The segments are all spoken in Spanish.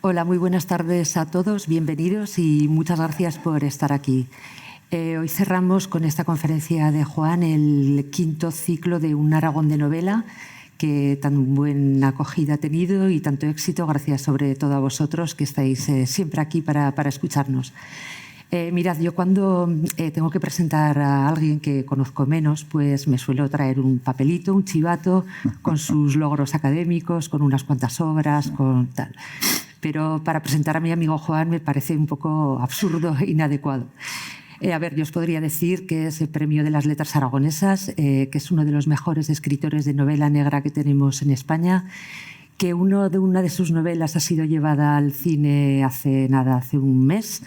Hola, muy buenas tardes a todos, bienvenidos y muchas gracias por estar aquí. Hoy cerramos con esta conferencia de Juan el quinto ciclo de Un Aragón de novela, que tan buena acogida ha tenido y tanto éxito, gracias sobre todo a vosotros que estáis siempre aquí para escucharnos. Mirad, yo cuando tengo que presentar a alguien que conozco menos, pues me suelo traer un papelito, un chivato, con sus logros académicos, con unas cuantas obras, con tal. Pero para presentar a mi amigo Juan me parece un poco absurdo e inadecuado. A ver, yo os podría decir que es el Premio de las Letras Aragonesas, que es uno de los mejores escritores de novela negra que tenemos en España, que una de sus novelas ha sido llevada al cine hace un mes.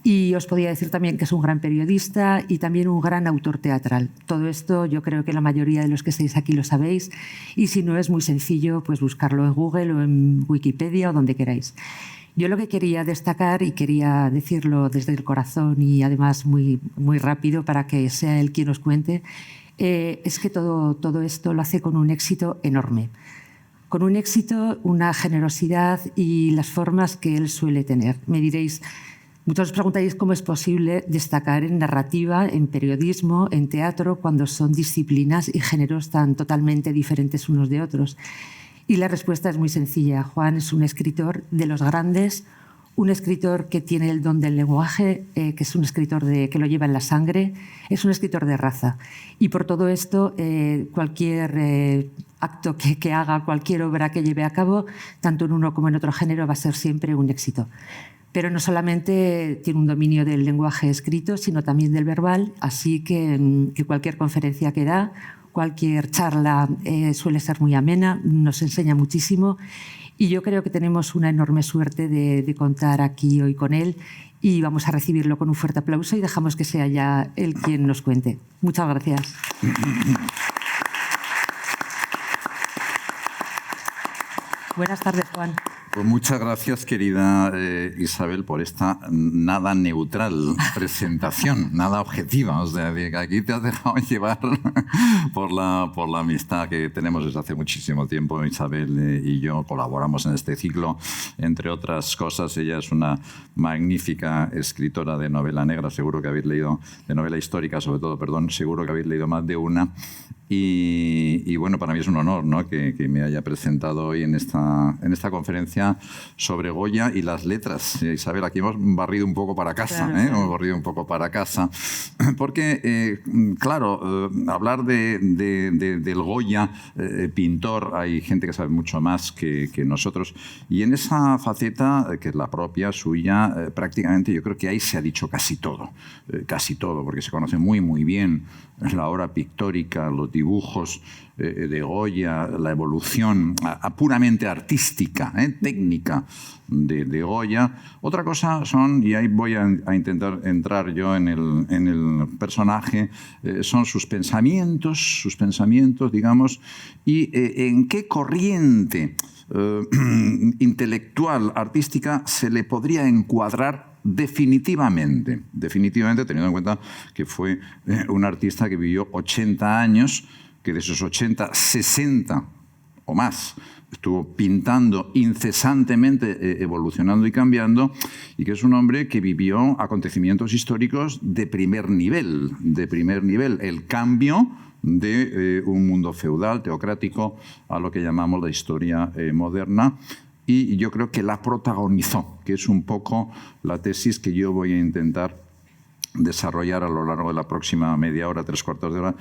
Y os podría decir también que es un gran periodista y también un gran autor teatral. Todo esto yo creo que la mayoría de los que estáis aquí lo sabéis, y si no es muy sencillo, pues buscarlo en Google o en Wikipedia o donde queráis. Yo lo que quería destacar, y quería decirlo desde el corazón y además muy, muy rápido para que sea él quien os cuente, es que todo esto lo hace con un éxito enorme. Con un éxito, una generosidad y las formas que él suele tener. Me diréis, muchos os preguntaréis cómo es posible destacar en narrativa, en periodismo, en teatro, cuando son disciplinas y géneros tan totalmente diferentes unos de otros. Y la respuesta es muy sencilla. Juan es un escritor de los grandes, un escritor que tiene el don del lenguaje, que es un escritor que lo lleva en la sangre, es un escritor de raza. Y por todo esto, cualquier acto que haga, cualquier obra que lleve a cabo, tanto en uno como en otro género, va a ser siempre un éxito. Pero no solamente tiene un dominio del lenguaje escrito, sino también del verbal, así que cualquier conferencia que da, cualquier charla suele ser muy amena, nos enseña muchísimo, y yo creo que tenemos una enorme suerte de contar aquí hoy con él, y vamos a recibirlo con un fuerte aplauso y dejamos que sea ya él quien nos cuente. Muchas gracias. Buenas tardes, Juan. Pues muchas gracias, querida Isabel, por esta nada neutral presentación, nada objetiva. O sea, aquí te has dejado llevar por la amistad que tenemos desde hace muchísimo tiempo. Isabel y yo colaboramos en este ciclo. Entre otras cosas, ella es una magnífica escritora de novela negra, seguro que habéis leído, de novela histórica sobre todo, perdón, seguro que habéis leído más de una. Y bueno, para mí es un honor, ¿no?, que me haya presentado hoy en esta conferencia sobre Goya y las letras. Isabel, aquí hemos barrido un poco para casa, claro. Hemos barrido un poco para casa, porque, claro, hablar del Goya pintor, hay gente que sabe mucho más que nosotros, y en esa faceta, que es la propia suya, prácticamente yo creo que ahí se ha dicho casi todo, porque se conoce muy, muy bien la obra pictórica, los dibujos de Goya, la evolución puramente artística, técnica de Goya. Otra cosa son, y ahí voy a intentar entrar yo en el personaje, son sus pensamientos, digamos, y en qué corriente intelectual, artística, se le podría encuadrar definitivamente, teniendo en cuenta que fue un artista que vivió 80 años, que de esos 80, 60 o más estuvo pintando incesantemente, evolucionando y cambiando, y que es un hombre que vivió acontecimientos históricos de primer nivel, el cambio de un mundo feudal, teocrático, a lo que llamamos la historia moderna. Y yo creo que la protagonizó, que es un poco la tesis que yo voy a intentar desarrollar a lo largo de la próxima media hora, 3/4 de hora,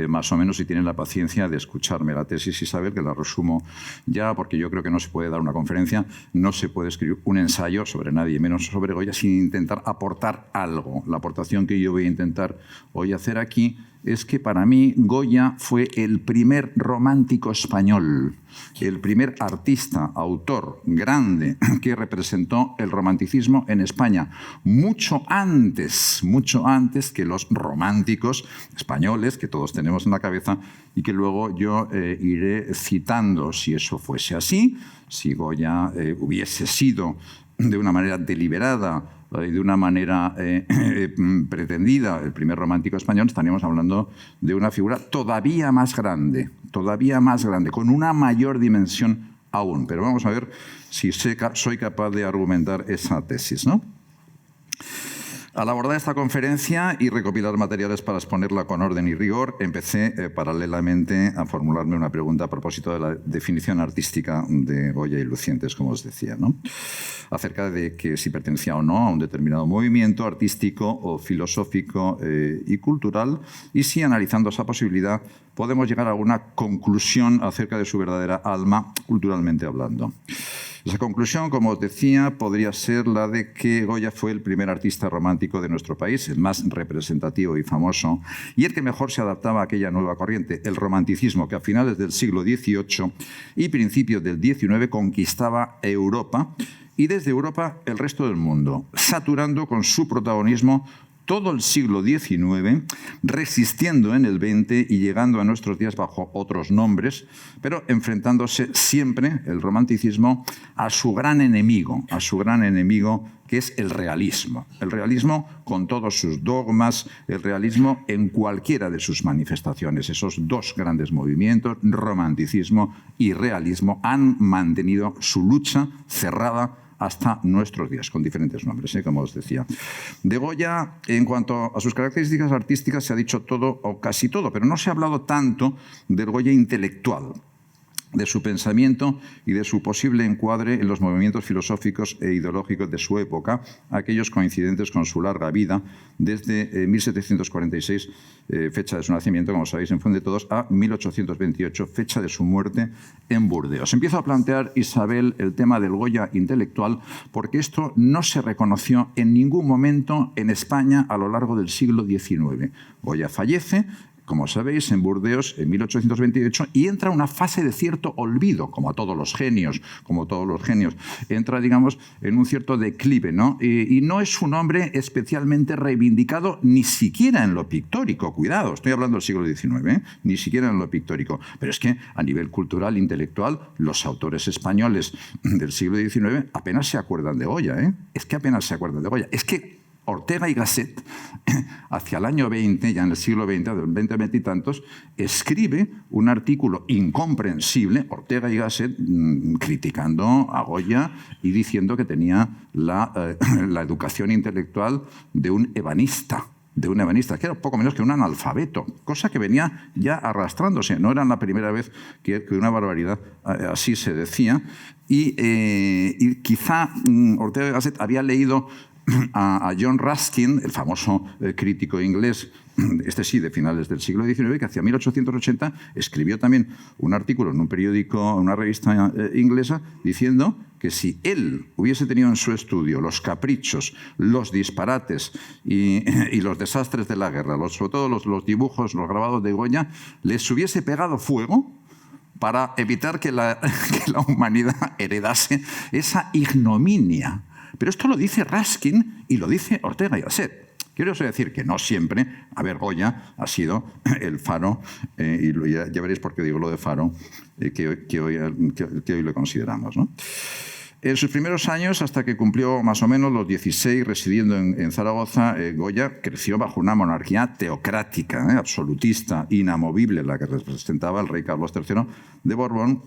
más o menos, si tienen la paciencia de escucharme. La tesis, Isabel, que la resumo ya, porque yo creo que no se puede dar una conferencia, no se puede escribir un ensayo sobre nadie, menos sobre Goya, sin intentar aportar algo. La aportación que yo voy a intentar hoy hacer aquí es que para mí Goya fue el primer romántico español, el primer artista, autor grande que representó el romanticismo en España, mucho antes que los románticos españoles que todos tenemos en la cabeza y que luego yo iré citando. Si eso fuese así, si Goya hubiese sido de una manera deliberada y de una manera pretendida el primer romántico español, estaríamos hablando de una figura todavía más grande, con una mayor dimensión aún. Pero vamos a ver si soy capaz de argumentar esa tesis, ¿no? Al abordar esta conferencia y recopilar materiales para exponerla con orden y rigor, empecé paralelamente a formularme una pregunta a propósito de la definición artística de Goya y Lucientes, como os decía, ¿no? Acerca de que si pertenecía o no a un determinado movimiento artístico o filosófico y cultural, y si analizando esa posibilidad podemos llegar a alguna conclusión acerca de su verdadera alma, culturalmente hablando. Esa conclusión, como os decía, podría ser la de que Goya fue el primer artista romántico de nuestro país, el más representativo y famoso, y el que mejor se adaptaba a aquella nueva corriente, el romanticismo, que a finales del siglo XVIII y principios del XIX conquistaba Europa, y desde Europa el resto del mundo, saturando con su protagonismo todo el siglo XIX, resistiendo en el XX y llegando a nuestros días bajo otros nombres, pero enfrentándose siempre, el romanticismo, a su gran enemigo que es el realismo. El realismo con todos sus dogmas, el realismo en cualquiera de sus manifestaciones. Esos dos grandes movimientos, romanticismo y realismo, han mantenido su lucha cerrada hasta nuestros días, con diferentes nombres, como os decía. De Goya, en cuanto a sus características artísticas, se ha dicho todo o casi todo, pero no se ha hablado tanto del Goya intelectual, de su pensamiento y de su posible encuadre en los movimientos filosóficos e ideológicos de su época, aquellos coincidentes con su larga vida, desde 1746, fecha de su nacimiento, como sabéis, en Fuendetodos, a 1828, fecha de su muerte en Burdeos. Empiezo a plantear, Isabel, el tema del Goya intelectual, porque esto no se reconoció en ningún momento en España a lo largo del siglo XIX. Goya fallece, como sabéis, en Burdeos en 1828, y entra una fase de cierto olvido, como todos los genios, entra, digamos, en un cierto declive, ¿no? Y no es un hombre especialmente reivindicado ni siquiera en lo pictórico, cuidado, estoy hablando del siglo XIX, ni siquiera en lo pictórico, pero es que a nivel cultural, intelectual, los autores españoles del siglo XIX apenas se acuerdan de Goya, es que apenas se acuerdan de Goya, es que Ortega y Gasset, hacia el año 20, ya en el siglo XX, del 20 y tantos, escribe un artículo incomprensible, Ortega y Gasset, criticando a Goya y diciendo que tenía la educación intelectual de un ebanista, que era poco menos que un analfabeto, cosa que venía ya arrastrándose. No era la primera vez que una barbaridad así se decía. Y quizá Ortega y Gasset había leído a John Ruskin, el famoso crítico inglés, este sí, de finales del siglo XIX, que hacia 1880 escribió también un artículo en un periódico, en una revista inglesa, diciendo que si él hubiese tenido en su estudio los caprichos, los disparates y los desastres de la guerra, sobre todo los dibujos, los grabados de Goya, les hubiese pegado fuego para evitar que la humanidad heredase esa ignominia. Pero esto lo dice Ruskin y lo dice Ortega y Gasset. Quiero decir que no siempre, Goya ha sido el faro, y ya veréis por qué digo lo de faro, que hoy lo consideramos, ¿no? En sus primeros años, hasta que cumplió más o menos los 16, residiendo en Zaragoza, Goya creció bajo una monarquía teocrática, absolutista, inamovible, la que representaba el rey Carlos III de Borbón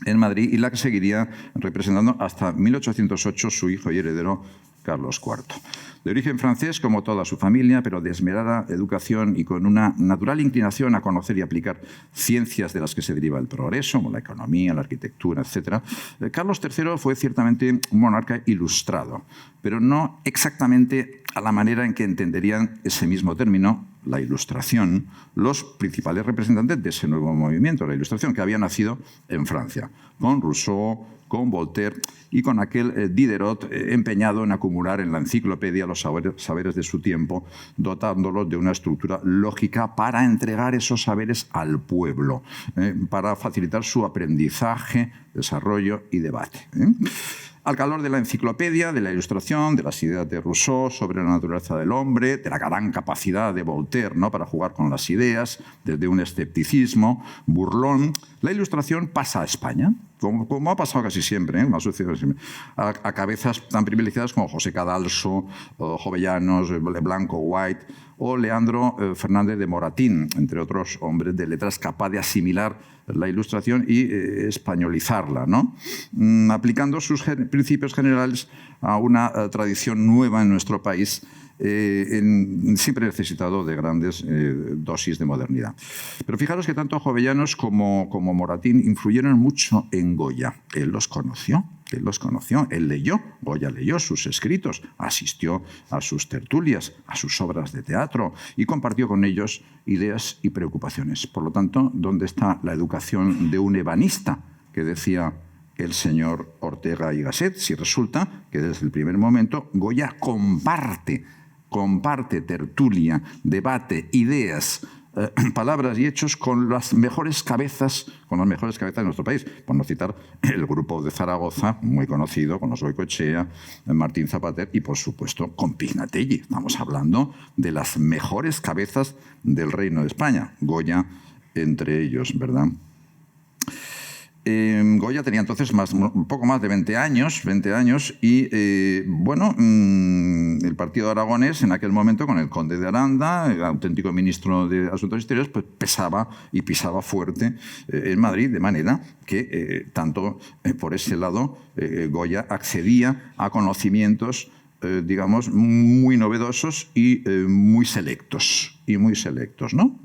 en Madrid, y la que seguiría representando hasta 1808 su hijo y heredero Carlos IV. De origen francés, como toda su familia, pero de esmerada educación y con una natural inclinación a conocer y aplicar ciencias de las que se deriva el progreso, como la economía, la arquitectura, etc., Carlos III fue ciertamente un monarca ilustrado, pero no exactamente a la manera en que entenderían ese mismo término, la Ilustración, los principales representantes de ese nuevo movimiento, la Ilustración, que había nacido en Francia, con Rousseau, con Voltaire y con aquel Diderot empeñado en acumular en la enciclopedia los saberes de su tiempo, dotándolos de una estructura lógica para entregar esos saberes al pueblo, para facilitar su aprendizaje, desarrollo y debate. Al calor de la enciclopedia, de la Ilustración, de las ideas de Rousseau sobre la naturaleza del hombre, de la gran capacidad de Voltaire, ¿no?, para jugar con las ideas, desde un escepticismo burlón, la Ilustración pasa a España. como ha pasado casi siempre, ha sucedido siempre, a cabezas tan privilegiadas como José Cadalso, Jovellanos, Blanco, White o Leandro Fernández de Moratín, entre otros hombres de letras capaz de asimilar la Ilustración y españolizarla, ¿no? Aplicando sus principios generales a una tradición nueva en nuestro país, siempre necesitado de grandes dosis de modernidad. Pero fijaros que tanto Jovellanos como Moratín influyeron mucho en Goya. Él los conoció, él leyó, Goya leyó sus escritos, asistió a sus tertulias, a sus obras de teatro y compartió con ellos ideas y preocupaciones. Por lo tanto, ¿dónde está la educación de un ebanista que decía el señor Ortega y Gasset? Si resulta que desde el primer momento Goya comparte tertulia, debate, ideas, palabras y hechos con las mejores cabezas de nuestro país. Por no citar el grupo de Zaragoza, muy conocido, con los Goicoechea, Martín Zapater y, por supuesto, con Pignatelli. Estamos hablando de las mejores cabezas del Reino de España. Goya entre ellos, ¿verdad? Goya tenía entonces un poco más de 20 años y, el partido aragonés en aquel momento, con el conde de Aranda, el auténtico ministro de Asuntos Exteriores, pues pesaba y pisaba fuerte en Madrid, de manera que tanto por ese lado Goya accedía a conocimientos digamos, muy novedosos y muy selectos, ¿no?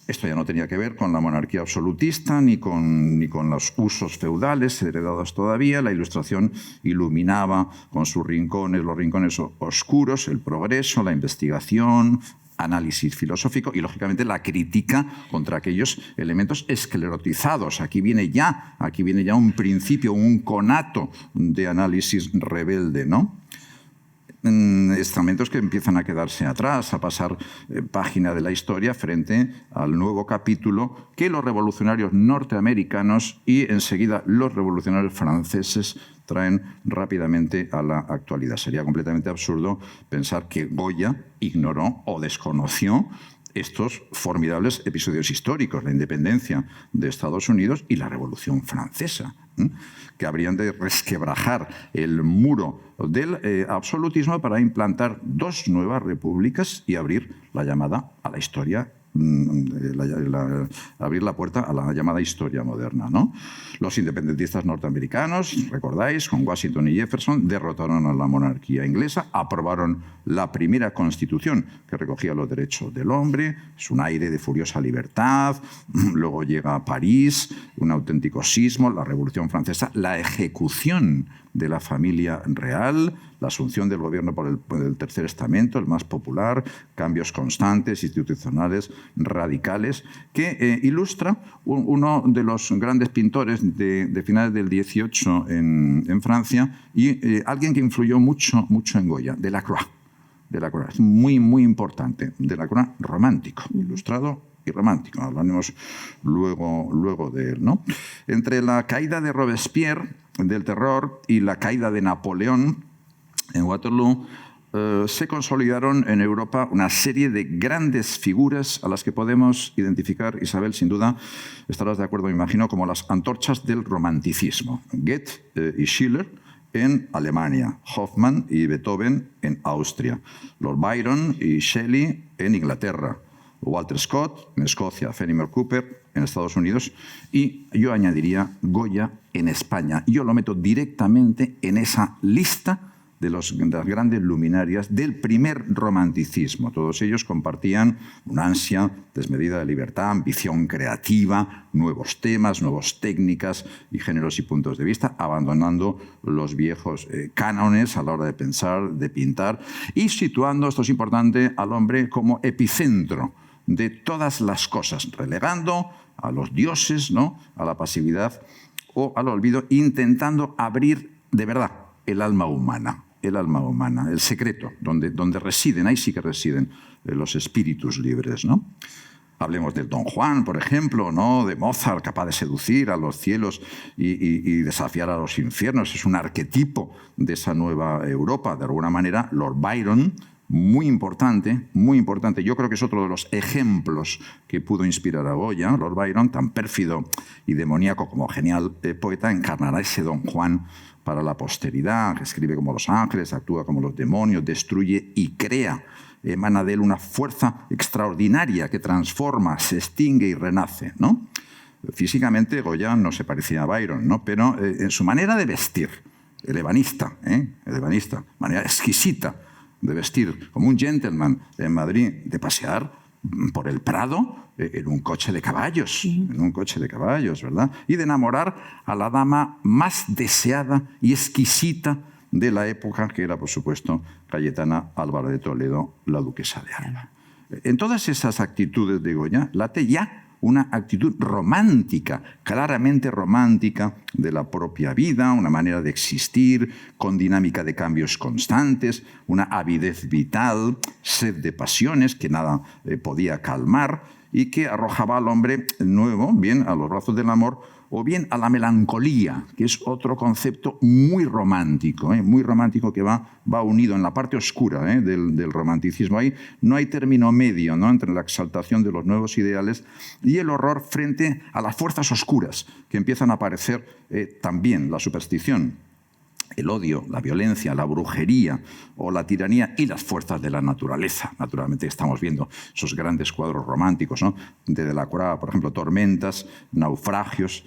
Esto ya no tenía que ver con la monarquía absolutista ni con los usos feudales heredados todavía. La Ilustración iluminaba con sus rincones, los rincones oscuros, el progreso, la investigación, análisis filosófico y, lógicamente, la crítica contra aquellos elementos esclerotizados. Aquí viene ya un principio, un conato de análisis rebelde, ¿no? Estamentos que empiezan a quedarse atrás, a pasar página de la historia frente al nuevo capítulo que los revolucionarios norteamericanos y enseguida los revolucionarios franceses traen rápidamente a la actualidad. Sería completamente absurdo pensar que Goya ignoró o desconoció estos formidables episodios históricos, la independencia de Estados Unidos y la Revolución Francesa, que habrían de resquebrajar el muro del absolutismo para implantar dos nuevas repúblicas y abrir la llamada a la historia, abrir la puerta a la llamada historia moderna, ¿no? Los independentistas norteamericanos, recordáis, con Washington y Jefferson, derrotaron a la monarquía inglesa, aprobaron la primera constitución que recogía los derechos del hombre, es un aire de furiosa libertad. Luego llega a París, un auténtico sismo, la Revolución Francesa, la ejecución de la familia real, la asunción del gobierno por el Tercer Estamento, el más popular, cambios constantes, institucionales, radicales, que ilustra uno de los grandes pintores de finales del XVIII en Francia y alguien que influyó mucho en Goya, Delacroix. Es muy, muy importante. Delacroix romántico, ilustrado y romántico. Hablaremos luego de él, ¿no? Entre la caída de Robespierre, del terror, y la caída de Napoleón en Waterloo, se consolidaron en Europa una serie de grandes figuras a las que podemos identificar, Isabel, sin duda, estarás de acuerdo, me imagino, como las antorchas del romanticismo. Goethe y Schiller en Alemania, Hoffmann y Beethoven en Austria, Lord Byron y Shelley en Inglaterra, Walter Scott en Escocia, Fenimore Cooper en Estados Unidos y yo añadiría Goya en España. Yo lo meto directamente en esa lista de las grandes luminarias del primer romanticismo. Todos ellos compartían una ansia desmedida de libertad, ambición creativa, nuevos temas, nuevas técnicas y géneros y puntos de vista, abandonando los viejos cánones a la hora de pensar, de pintar y situando, esto es importante, al hombre como epicentro de todas las cosas, relegando a los dioses, ¿no?, a la pasividad o al olvido, intentando abrir de verdad el alma humana, el secreto, donde residen, ahí sí que residen los espíritus libres, ¿no? Hablemos del Don Juan, por ejemplo, ¿no?, de Mozart, capaz de seducir a los cielos y desafiar a los infiernos. Es un arquetipo de esa nueva Europa. De alguna manera, Lord Byron muy importante, muy importante. Yo creo que es otro de los ejemplos que pudo inspirar a Goya. Lord Byron, tan pérfido y demoníaco como genial poeta, encarnará ese Don Juan para la posteridad, que escribe como los ángeles, actúa como los demonios, destruye y crea. Emana de él una fuerza extraordinaria que transforma, se extingue y renace, ¿no? Físicamente Goya no se parecía a Byron, ¿no? Pero en su manera de vestir, el ebanista, manera exquisita de vestir, como un gentleman en Madrid, de pasear por el Prado en un coche de caballos, ¿verdad? Y de enamorar a la dama más deseada y exquisita de la época, que era, por supuesto, Cayetana Álvarez de Toledo, la duquesa de Alba. En todas esas actitudes de Goya late ya una actitud romántica, claramente romántica de la propia vida, una manera de existir con dinámica de cambios constantes, una avidez vital, sed de pasiones que nada podía calmar y que arrojaba al hombre nuevo, bien a los brazos del amor o bien a la melancolía, que es otro concepto muy romántico que va unido en la parte oscura del romanticismo. Ahí no hay término medio, ¿no?, entre la exaltación de los nuevos ideales y el horror frente a las fuerzas oscuras que empiezan a aparecer también, la superstición, el odio, la violencia, la brujería o la tiranía y las fuerzas de la naturaleza. Naturalmente estamos viendo esos grandes cuadros románticos, ¿no?, de Delacroix, por ejemplo, tormentas, naufragios,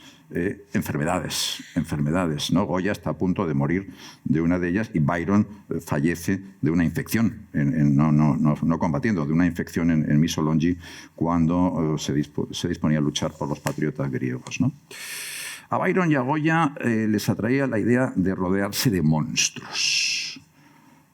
enfermedades, ¿no? Goya está a punto de morir de una de ellas y Byron fallece de una infección, no combatiendo, de una infección en Missolonghi cuando se disponía a luchar por los patriotas griegos, ¿no? A Byron y a Goya les atraía la idea de rodearse de monstruos,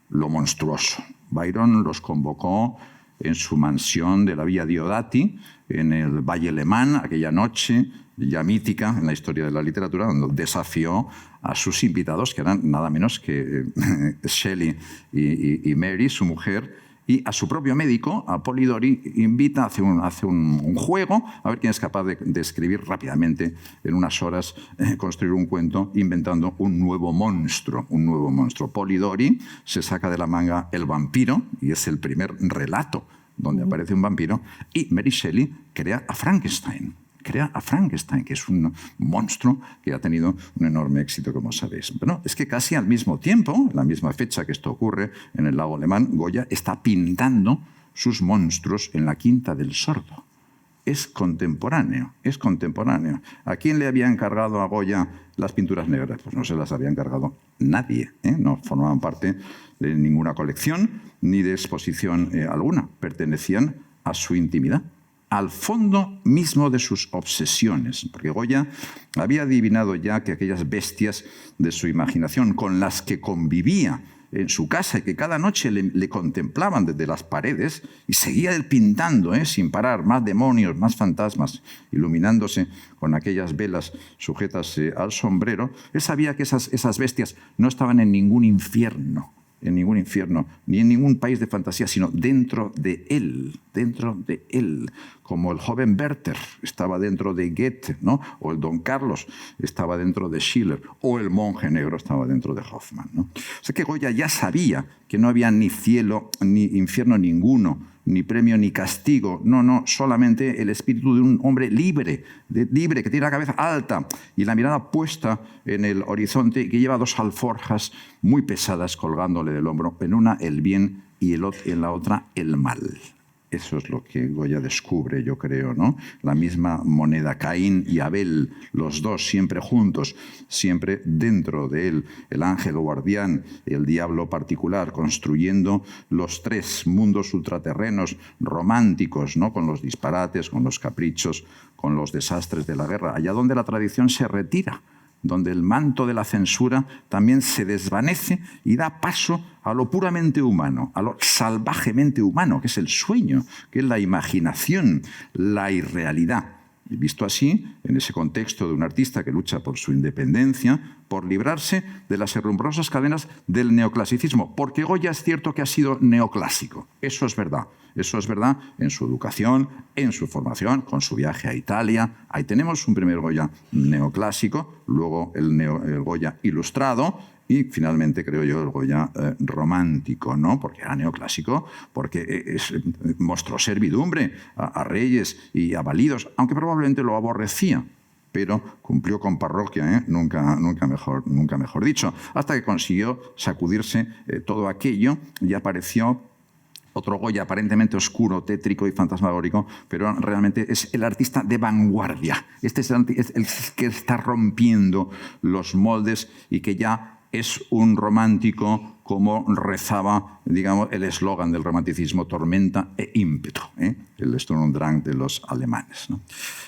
lo monstruoso. Byron los convocó en su mansión de la Villa Diodati, en el Valle Alemán, aquella noche ya mítica en la historia de la literatura, donde desafió a sus invitados, que eran nada menos que Shelley y Mary, su mujer, y a su propio médico, a Polidori, invita, hace un juego, a ver quién es capaz de escribir rápidamente, en unas horas, construir un cuento inventando un nuevo monstruo. Polidori se saca de la manga el vampiro, y es el primer relato donde aparece un vampiro, y Mary Shelley crea a Frankenstein, que es un monstruo que ha tenido un enorme éxito, como sabéis. Pero es que casi al mismo tiempo, en la misma fecha que esto ocurre en el lago Alemán, Goya está pintando sus monstruos en la Quinta del Sordo. Es contemporáneo. ¿A quién le había encargado a Goya las pinturas negras? Pues no se las había encargado nadie, no formaban parte de ninguna colección ni de exposición alguna. Pertenecían a su intimidad, al fondo mismo de sus obsesiones, porque Goya había adivinado ya que aquellas bestias de su imaginación con las que convivía en su casa y que cada noche le contemplaban desde las paredes y seguía él pintando sin parar, más demonios, más fantasmas, iluminándose con aquellas velas sujetas al sombrero, él sabía que esas bestias no estaban en ningún infierno, ni en ningún país de fantasía, sino dentro de él, como el joven Werther estaba dentro de Goethe, ¿no?, o el Don Carlos estaba dentro de Schiller, o el monje negro estaba dentro de Hoffmann, ¿no? O sea que Goya ya sabía que no había ni cielo ni infierno ninguno, ni premio ni castigo, no, solamente el espíritu de un hombre libre, que tiene la cabeza alta y la mirada puesta en el horizonte y que lleva dos alforjas muy pesadas colgándole del hombro, en una el bien y en la otra el mal. Eso es lo que Goya descubre, yo creo, ¿no? La misma moneda, Caín y Abel, los dos siempre juntos, siempre dentro de él, el ángel guardián, el diablo particular, construyendo los tres mundos ultraterrenos románticos, ¿no?, con los disparates, con los caprichos, con los desastres de la guerra, allá donde la tradición se retira, donde el manto de la censura también se desvanece y da paso a lo puramente humano, a lo salvajemente humano, que es el sueño, que es la imaginación, la irrealidad. Y visto así, en ese contexto de un artista que lucha por su independencia, por librarse de las herrumbrosas cadenas del neoclasicismo, porque Goya es cierto que ha sido neoclásico, eso es verdad en su educación, en su formación, con su viaje a Italia. Ahí tenemos un primer Goya neoclásico, luego el Goya ilustrado, Y finalmente, creo yo, el Goya romántico, ¿no? Porque era neoclásico, porque mostró servidumbre a reyes y a validos, aunque probablemente lo aborrecía, pero cumplió con parroquia, nunca mejor dicho, hasta que consiguió sacudirse todo aquello y apareció otro Goya aparentemente oscuro, tétrico y fantasmagórico, pero realmente es el artista de vanguardia. Este es el que está rompiendo los moldes y que ya es un romántico como rezaba, digamos, el eslogan del romanticismo, tormenta e ímpetu, el Sturm und Drang de los alemanes, ¿no?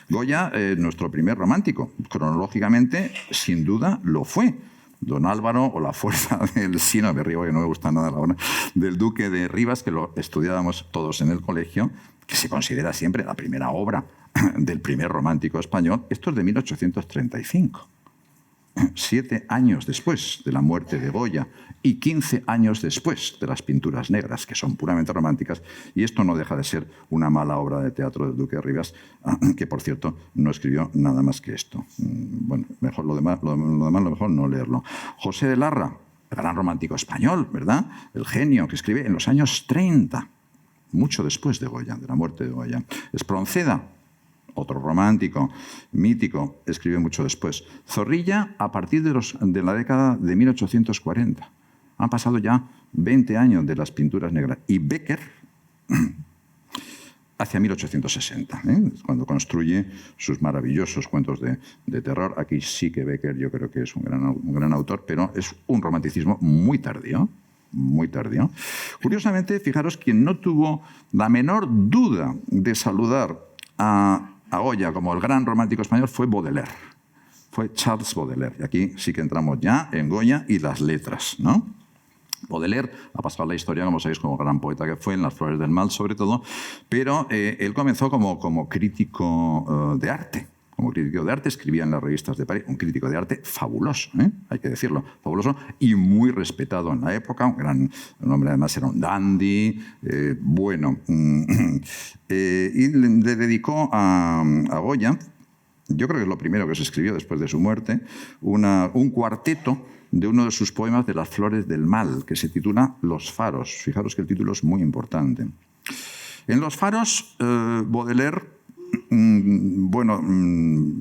Goya, nuestro primer romántico, cronológicamente, sin duda, lo fue. Don Álvaro o la fuerza del Sino de Rivas, que no me gusta nada la obra, del Duque de Rivas, que lo estudiábamos todos en el colegio, que se considera siempre la primera obra del primer romántico español. Esto es de 1835. 7 años después de la muerte de Goya y 15 años después de las pinturas negras, que son puramente románticas, y esto no deja de ser una mala obra de teatro del Duque de Rivas, que por cierto no escribió nada más que esto. Bueno, mejor lo mejor no leerlo. José de Larra, el gran romántico español, ¿verdad? El genio que escribe en los años 30, mucho después de Goya, de la muerte de Goya. Espronceda, otro romántico, mítico, escribió mucho después. Zorrilla, a partir de la década de 1840. Han pasado ya 20 años de las pinturas negras. Y Becker, hacia 1860, cuando construye sus maravillosos cuentos de terror. Aquí sí que Becker yo creo que es un gran autor, pero es un romanticismo muy tardío. Muy tardío. Curiosamente, fijaros, quien no tuvo la menor duda de saludar a Goya como el gran romántico español fue Baudelaire. Fue Charles Baudelaire. Y aquí sí que entramos ya en Goya y las letras, ¿no? Baudelaire ha pasado a la historia, como sabéis, como gran poeta que fue, en Las flores del mal sobre todo, pero él comenzó como crítico de arte. Como crítico de arte, escribía en las revistas de París, un crítico de arte fabuloso, hay que decirlo, fabuloso y muy respetado en la época, un hombre además era un dandy, bueno. Y le dedicó a Goya, yo creo que es lo primero que se escribió después de su muerte, un cuarteto de uno de sus poemas de Las flores del mal, que se titula Los faros. Fijaros que el título es muy importante. En Los faros, Baudelaire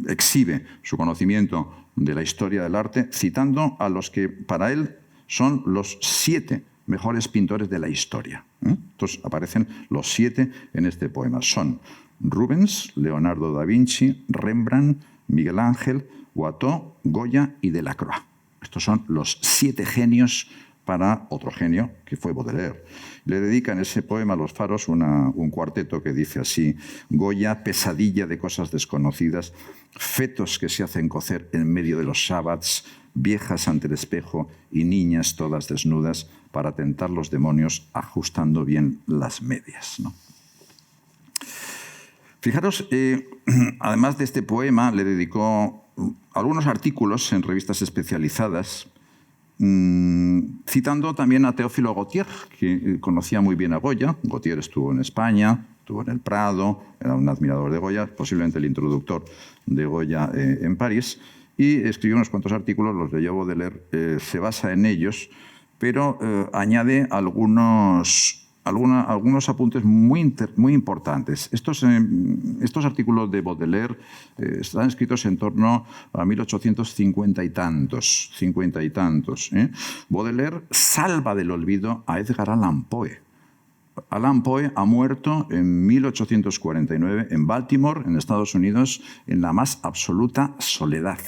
exhibe su conocimiento de la historia del arte, citando a los que para él son los 7 mejores pintores de la historia. Entonces aparecen los 7 en este poema. Son Rubens, Leonardo da Vinci, Rembrandt, Miguel Ángel, Watteau, Goya y Delacroix. Estos son los 7 genios para otro genio, que fue Baudelaire. Le dedica en ese poema, Los faros, un cuarteto que dice así: Goya, pesadilla de cosas desconocidas, fetos que se hacen cocer en medio de los sábados, viejas ante el espejo y niñas todas desnudas para tentar los demonios ajustando bien las medias, ¿no? Fijaros, además de este poema, le dedicó algunos artículos en revistas especializadas, citando también a Teófilo Gautier, que conocía muy bien a Goya. Gautier estuvo en España, estuvo en el Prado, era un admirador de Goya, posiblemente el introductor de Goya en París, y escribió unos cuantos artículos, los leyó Baudelaire, se basa en ellos, pero añade algunos apuntes muy importantes. Estos artículos de Baudelaire están escritos en torno a 1850 y tantos. Baudelaire salva del olvido a Edgar Allan Poe. Allan Poe ha muerto en 1849 en Baltimore, en Estados Unidos, en la más absoluta soledad.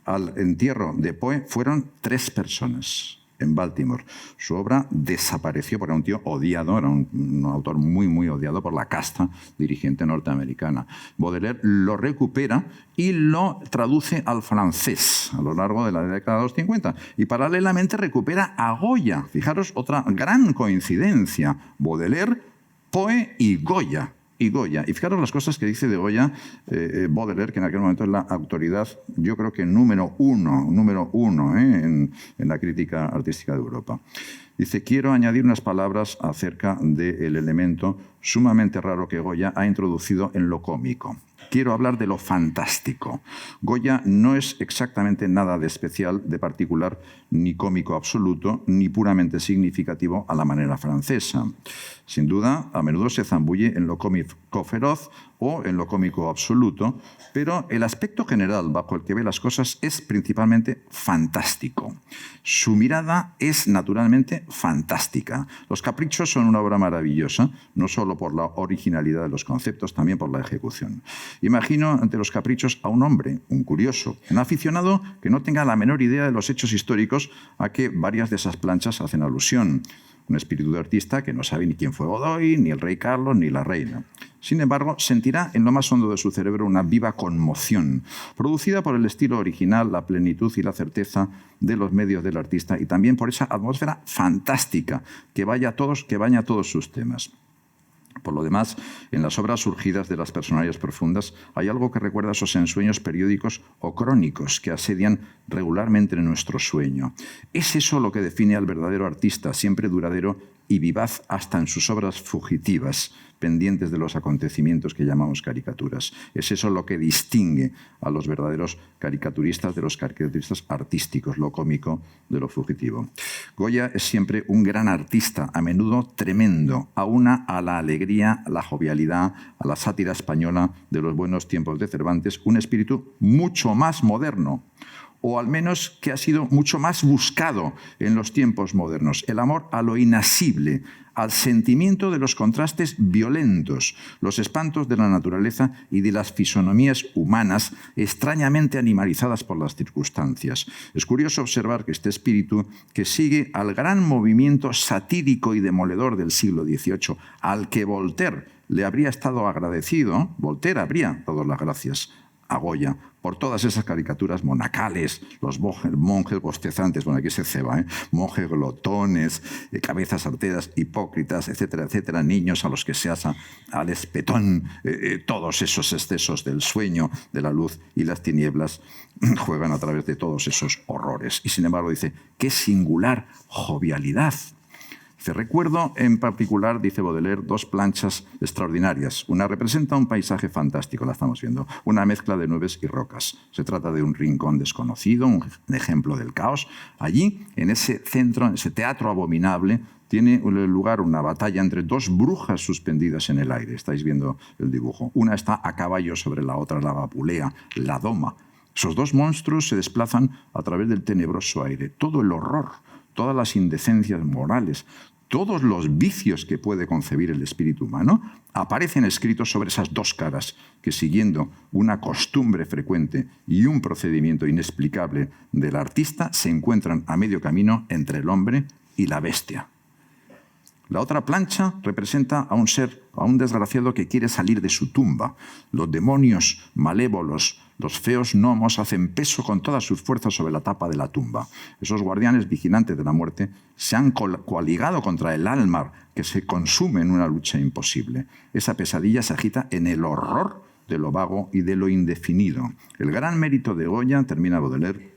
Al entierro de Poe fueron 3 personas. En Baltimore. Su obra desapareció porque era un tío odiado, era un autor muy odiado por la casta dirigente norteamericana. Baudelaire lo recupera y lo traduce al francés a lo largo de la década de los 50. Y paralelamente recupera a Goya. Fijaros, otra gran coincidencia. Baudelaire, Poe y Goya. Y fijaros las cosas que dice de Goya Baudelaire, que en aquel momento es la autoridad, yo creo que número uno en la crítica artística de Europa. Dice, quiero añadir unas palabras acerca del elemento sumamente raro que Goya ha introducido en lo cómico. Quiero hablar de lo fantástico. Goya no es exactamente nada de especial, de particular, ni cómico absoluto, ni puramente significativo a la manera francesa. Sin duda, a menudo se zambulle en lo cómico feroz o en lo cómico absoluto, pero el aspecto general bajo el que ve las cosas es principalmente fantástico. Su mirada es naturalmente fantástica. Los Caprichos son una obra maravillosa, no solo por la originalidad de los conceptos, también por la ejecución. Imagino ante los Caprichos a un hombre, un curioso, un aficionado que no tenga la menor idea de los hechos históricos a que varias de esas planchas hacen alusión. Un espíritu de artista que no sabe ni quién fue Godoy, ni el rey Carlos, ni la reina. Sin embargo, sentirá en lo más hondo de su cerebro una viva conmoción, producida por el estilo original, la plenitud y la certeza de los medios del artista y también por esa atmósfera fantástica que baña a todos sus temas. Por lo demás, en las obras surgidas de las personalidades profundas hay algo que recuerda a esos ensueños periódicos o crónicos que asedian regularmente en nuestro sueño. Es eso lo que define al verdadero artista, siempre duradero y vivaz hasta en sus obras fugitivas, pendientes de los acontecimientos que llamamos caricaturas. Es eso lo que distingue a los verdaderos caricaturistas de los caricaturistas artísticos, lo cómico de lo fugitivo. Goya es siempre un gran artista, a menudo tremendo, aúna a la alegría, a la jovialidad, a la sátira española de los buenos tiempos de Cervantes, un espíritu mucho más moderno, o al menos que ha sido mucho más buscado en los tiempos modernos. El amor a lo inasible, al sentimiento de los contrastes violentos, los espantos de la naturaleza y de las fisonomías humanas extrañamente animalizadas por las circunstancias. Es curioso observar que este espíritu, que sigue al gran movimiento satírico y demoledor del siglo XVIII, al que Voltaire le habría estado agradecido, Voltaire habría dado las gracias a Goya por todas esas caricaturas monacales, los monjes bostezantes, bueno, aquí se ceba, monjes glotones, cabezas arteras, hipócritas, etcétera, etcétera, niños a los que se asa al espetón, todos esos excesos del sueño, de la luz y las tinieblas juegan a través de todos esos horrores. Y sin embargo dice, qué singular jovialidad. Recuerdo en particular, dice Baudelaire, dos planchas extraordinarias. Una representa un paisaje fantástico, la estamos viendo, una mezcla de nubes y rocas. Se trata de un rincón desconocido, un ejemplo del caos. Allí, en ese centro, en ese teatro abominable, tiene lugar una batalla entre dos brujas suspendidas en el aire. Estáis viendo el dibujo. Una está a caballo sobre la otra, la vapulea, la doma. Esos dos monstruos se desplazan a través del tenebroso aire. Todo el horror, todas las indecencias morales, todos los vicios que puede concebir el espíritu humano aparecen escritos sobre esas dos caras que, siguiendo una costumbre frecuente y un procedimiento inexplicable del artista, se encuentran a medio camino entre el hombre y la bestia. La otra plancha representa a un ser, a un desgraciado que quiere salir de su tumba. Los demonios malévolos, los feos gnomos hacen peso con todas sus fuerzas sobre la tapa de la tumba. Esos guardianes vigilantes de la muerte se han coaligado contra el alma que se consume en una lucha imposible. Esa pesadilla se agita en el horror de lo vago y de lo indefinido. El gran mérito de Goya, termina Baudelaire,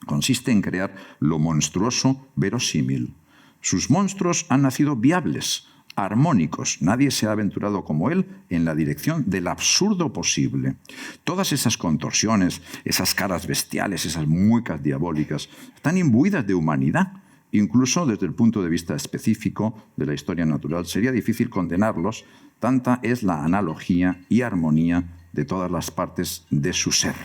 consiste en crear lo monstruoso verosímil. Sus monstruos han nacido viables, armónicos. Nadie se ha aventurado como él en la dirección del absurdo posible. Todas esas contorsiones, esas caras bestiales, esas muecas diabólicas, están imbuidas de humanidad. Incluso desde el punto de vista específico de la historia natural sería difícil condenarlos, tanta es la analogía y armonía de todas las partes de su ser.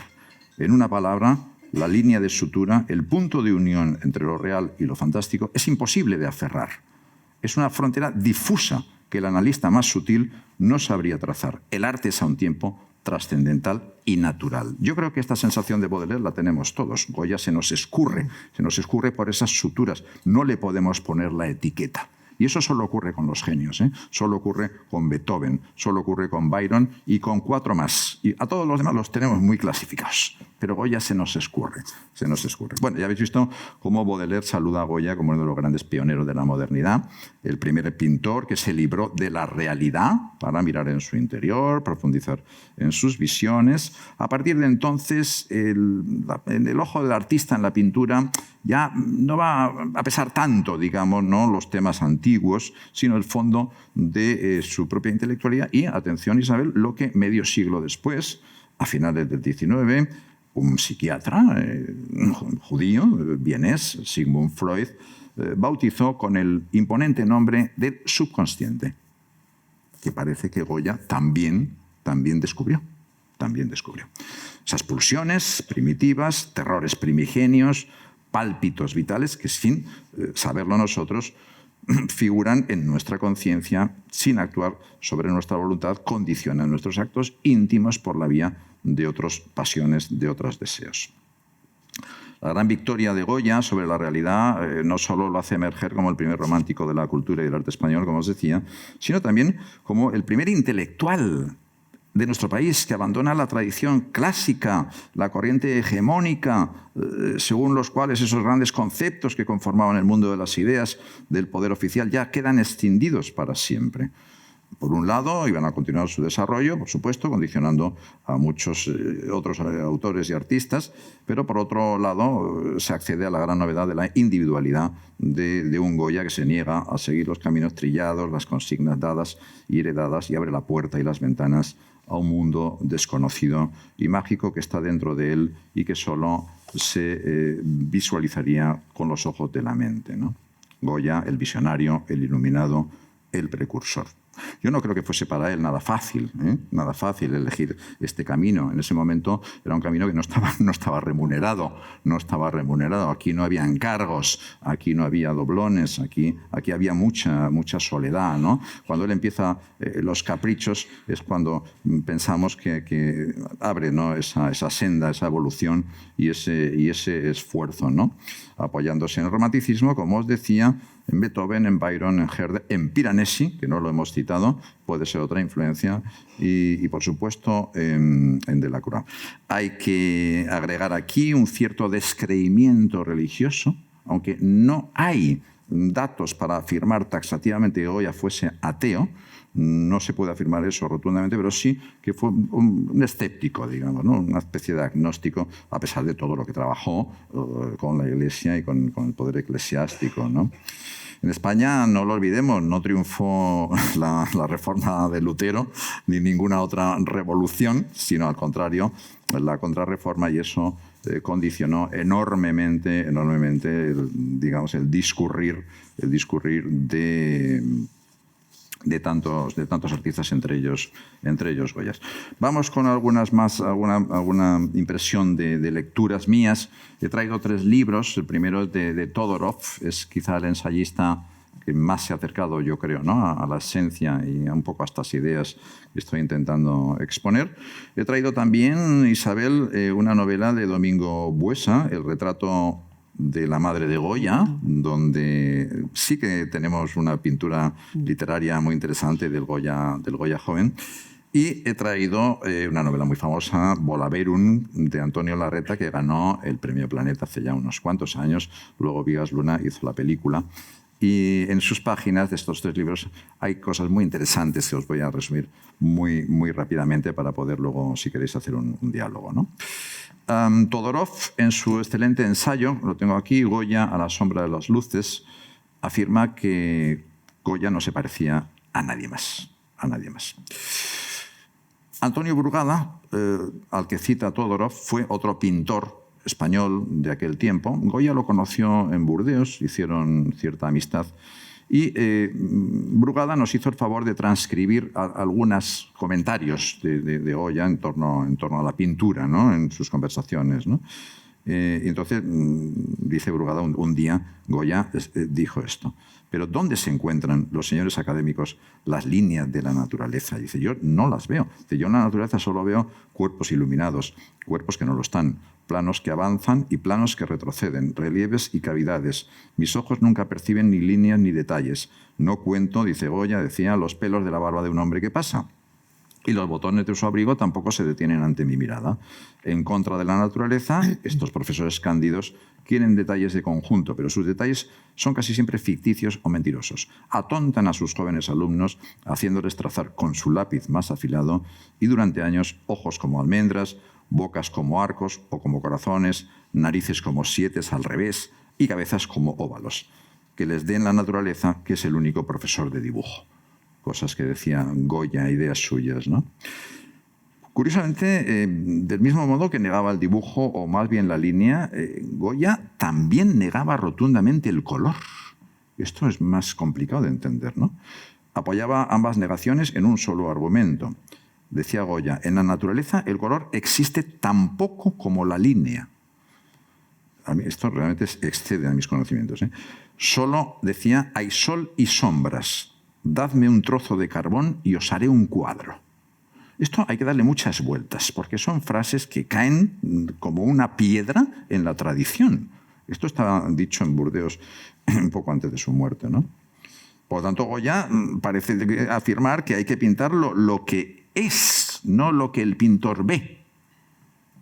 En una palabra, la línea de sutura, el punto de unión entre lo real y lo fantástico, es imposible de aferrar. Es una frontera difusa que el analista más sutil no sabría trazar. El arte es a un tiempo trascendental y natural. Yo creo que esta sensación de Baudelaire la tenemos todos. Goya se nos escurre por esas suturas. No le podemos poner la etiqueta. Y eso solo ocurre con los genios, ¿eh? Solo ocurre con Beethoven, solo ocurre con Byron y con 4 más. Y a todos los demás los tenemos muy clasificados. Pero Goya se nos escurre, se nos escurre. Bueno, ya habéis visto cómo Baudelaire saluda a Goya como uno de los grandes pioneros de la modernidad, el primer pintor que se libró de la realidad para mirar en su interior, profundizar en sus visiones. A partir de entonces, en el ojo del artista en la pintura ya no va a pesar tanto, digamos, ¿no?, los temas antiguos, sino el fondo de su propia intelectualidad. Y, atención Isabel, lo que medio siglo después, a finales del XIX, un psiquiatra judío, vienés, Sigmund Freud, bautizó con el imponente nombre del subconsciente, que parece que Goya también descubrió. Esas pulsiones primitivas, terrores primigenios, pálpitos vitales, que sin saberlo nosotros, figuran en nuestra conciencia sin actuar sobre nuestra voluntad, condicionan nuestros actos íntimos por la vía de otras pasiones, de otros deseos. La gran victoria de Goya sobre la realidad no solo lo hace emerger como el primer romántico de la cultura y del arte español, como os decía, sino también como el primer intelectual de nuestro país que abandona la tradición clásica, la corriente hegemónica, según los cuales esos grandes conceptos que conformaban el mundo de las ideas del poder oficial ya quedan extinguidos para siempre. Por un lado, iban a continuar su desarrollo, por supuesto, condicionando a muchos otros autores y artistas, pero por otro lado se accede a la gran novedad de la individualidad de un Goya que se niega a seguir los caminos trillados, las consignas dadas y heredadas, y abre la puerta y las ventanas a un mundo desconocido y mágico que está dentro de él y que solo se visualizaría con los ojos de la mente, ¿no? Goya, el visionario, el iluminado, el precursor. Yo no creo que fuese para él nada fácil elegir este camino. En ese momento era un camino que no estaba remunerado. Aquí no había encargos, aquí no había doblones, aquí había mucha soledad, ¿no? Cuando él empieza los caprichos es cuando pensamos que abre, ¿no?, esa senda, esa evolución y ese esfuerzo, ¿no?, apoyándose en el romanticismo, como os decía, en Beethoven, en Byron, en Herder, en Piranesi, que no lo hemos citado, puede ser otra influencia, y por supuesto en Delacroix. Hay que agregar aquí un cierto descreimiento religioso, aunque no hay datos para afirmar taxativamente que Goya fuese ateo. No se puede afirmar eso rotundamente, pero sí que fue un escéptico, digamos, ¿no?, una especie de agnóstico, a pesar de todo lo que trabajó con la Iglesia y con el poder eclesiástico, ¿no? En España, no lo olvidemos, no triunfó la reforma de Lutero ni ninguna otra revolución, sino al contrario, la contrarreforma, y eso condicionó enormemente digamos, el discurrir de tantos artistas, entre ellos Goya. Vamos con alguna impresión de lecturas mías. He traído 3 libros. El primero es de Todorov, es quizá el ensayista que más se ha acercado, yo creo, ¿no?, a la esencia y un poco a estas ideas que estoy intentando exponer. He traído también, Isabel, una novela de Domingo Buesa, El retrato de la madre de Goya, donde sí que tenemos una pintura literaria muy interesante del Goya joven. Y he traído una novela muy famosa, Volaverum, de Antonio Larreta, que ganó el Premio Planeta hace ya unos cuantos años. Luego Vigas Luna hizo la película. Y en sus páginas de estos 3 libros hay cosas muy interesantes que os voy a resumir muy rápidamente para poder luego, si queréis, hacer un diálogo, ¿no? Todorov, en su excelente ensayo, lo tengo aquí, Goya a la sombra de las luces, afirma que Goya no se parecía a nadie más. Antonio Brugada, al que cita Todorov, fue otro pintor español de aquel tiempo. Goya lo conoció en Burdeos, hicieron cierta amistad, y Brugada nos hizo el favor de transcribir algunos comentarios de Goya en torno a la pintura, ¿no?, en sus conversaciones, ¿no? Entonces, dice Brugada, un día Goya dijo esto: pero ¿dónde se encuentran los señores académicos las líneas de la naturaleza? Y dice, yo no las veo. Dice, yo en la naturaleza solo veo cuerpos iluminados, cuerpos que no lo están, planos que avanzan y planos que retroceden, relieves y cavidades. Mis ojos nunca perciben ni líneas ni detalles. No cuento, dice Goya, decía, los pelos de la barba de un hombre que pasa. Y los botones de su abrigo tampoco se detienen ante mi mirada. En contra de la naturaleza, estos profesores cándidos quieren detalles de conjunto, pero sus detalles son casi siempre ficticios o mentirosos. Atontan a sus jóvenes alumnos, haciéndoles trazar con su lápiz más afilado y durante años ojos como almendras, bocas como arcos o como corazones, narices como sietes al revés y cabezas como óvalos. Que les den la naturaleza, que es el único profesor de dibujo. Cosas que decía Goya, ideas suyas, ¿no? Curiosamente, del mismo modo que negaba el dibujo, o más bien la línea, Goya también negaba rotundamente el color. Esto es más complicado de entender, ¿no? Apoyaba ambas negaciones en un solo argumento. Decía Goya, en la naturaleza el color existe tan poco como la línea. A mí esto realmente excede a mis conocimientos, ¿eh? Solo, decía, hay sol y sombras. Dadme un trozo de carbón y os haré un cuadro. Esto hay que darle muchas vueltas, porque son frases que caen como una piedra en la tradición. Esto estaba dicho en Burdeos un poco antes de su muerte, ¿no? Por lo tanto, Goya parece afirmar que hay que pintar lo que es, no lo que el pintor ve.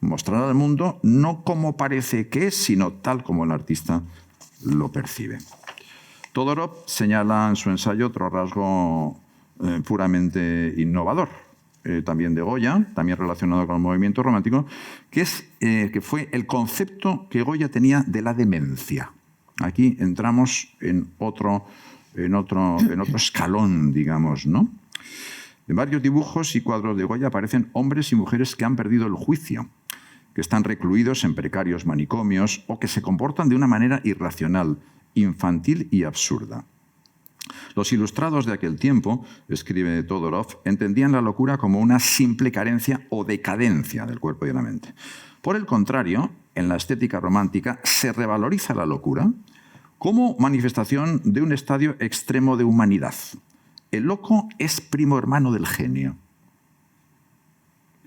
Mostrar al mundo no como parece que es, sino tal como el artista lo percibe. Todorov señala en su ensayo otro rasgo puramente innovador, también de Goya, también relacionado con el movimiento romántico, que fue el concepto que Goya tenía de la demencia. Aquí entramos en otro escalón, digamos, ¿no? En varios dibujos y cuadros de Goya aparecen hombres y mujeres que han perdido el juicio, que están recluidos en precarios manicomios o que se comportan de una manera irracional, infantil y absurda. Los ilustrados de aquel tiempo, escribe Todorov, entendían la locura como una simple carencia o decadencia del cuerpo y de la mente. Por el contrario, en la estética romántica se revaloriza la locura como manifestación de un estadio extremo de humanidad. El loco es primo hermano del genio.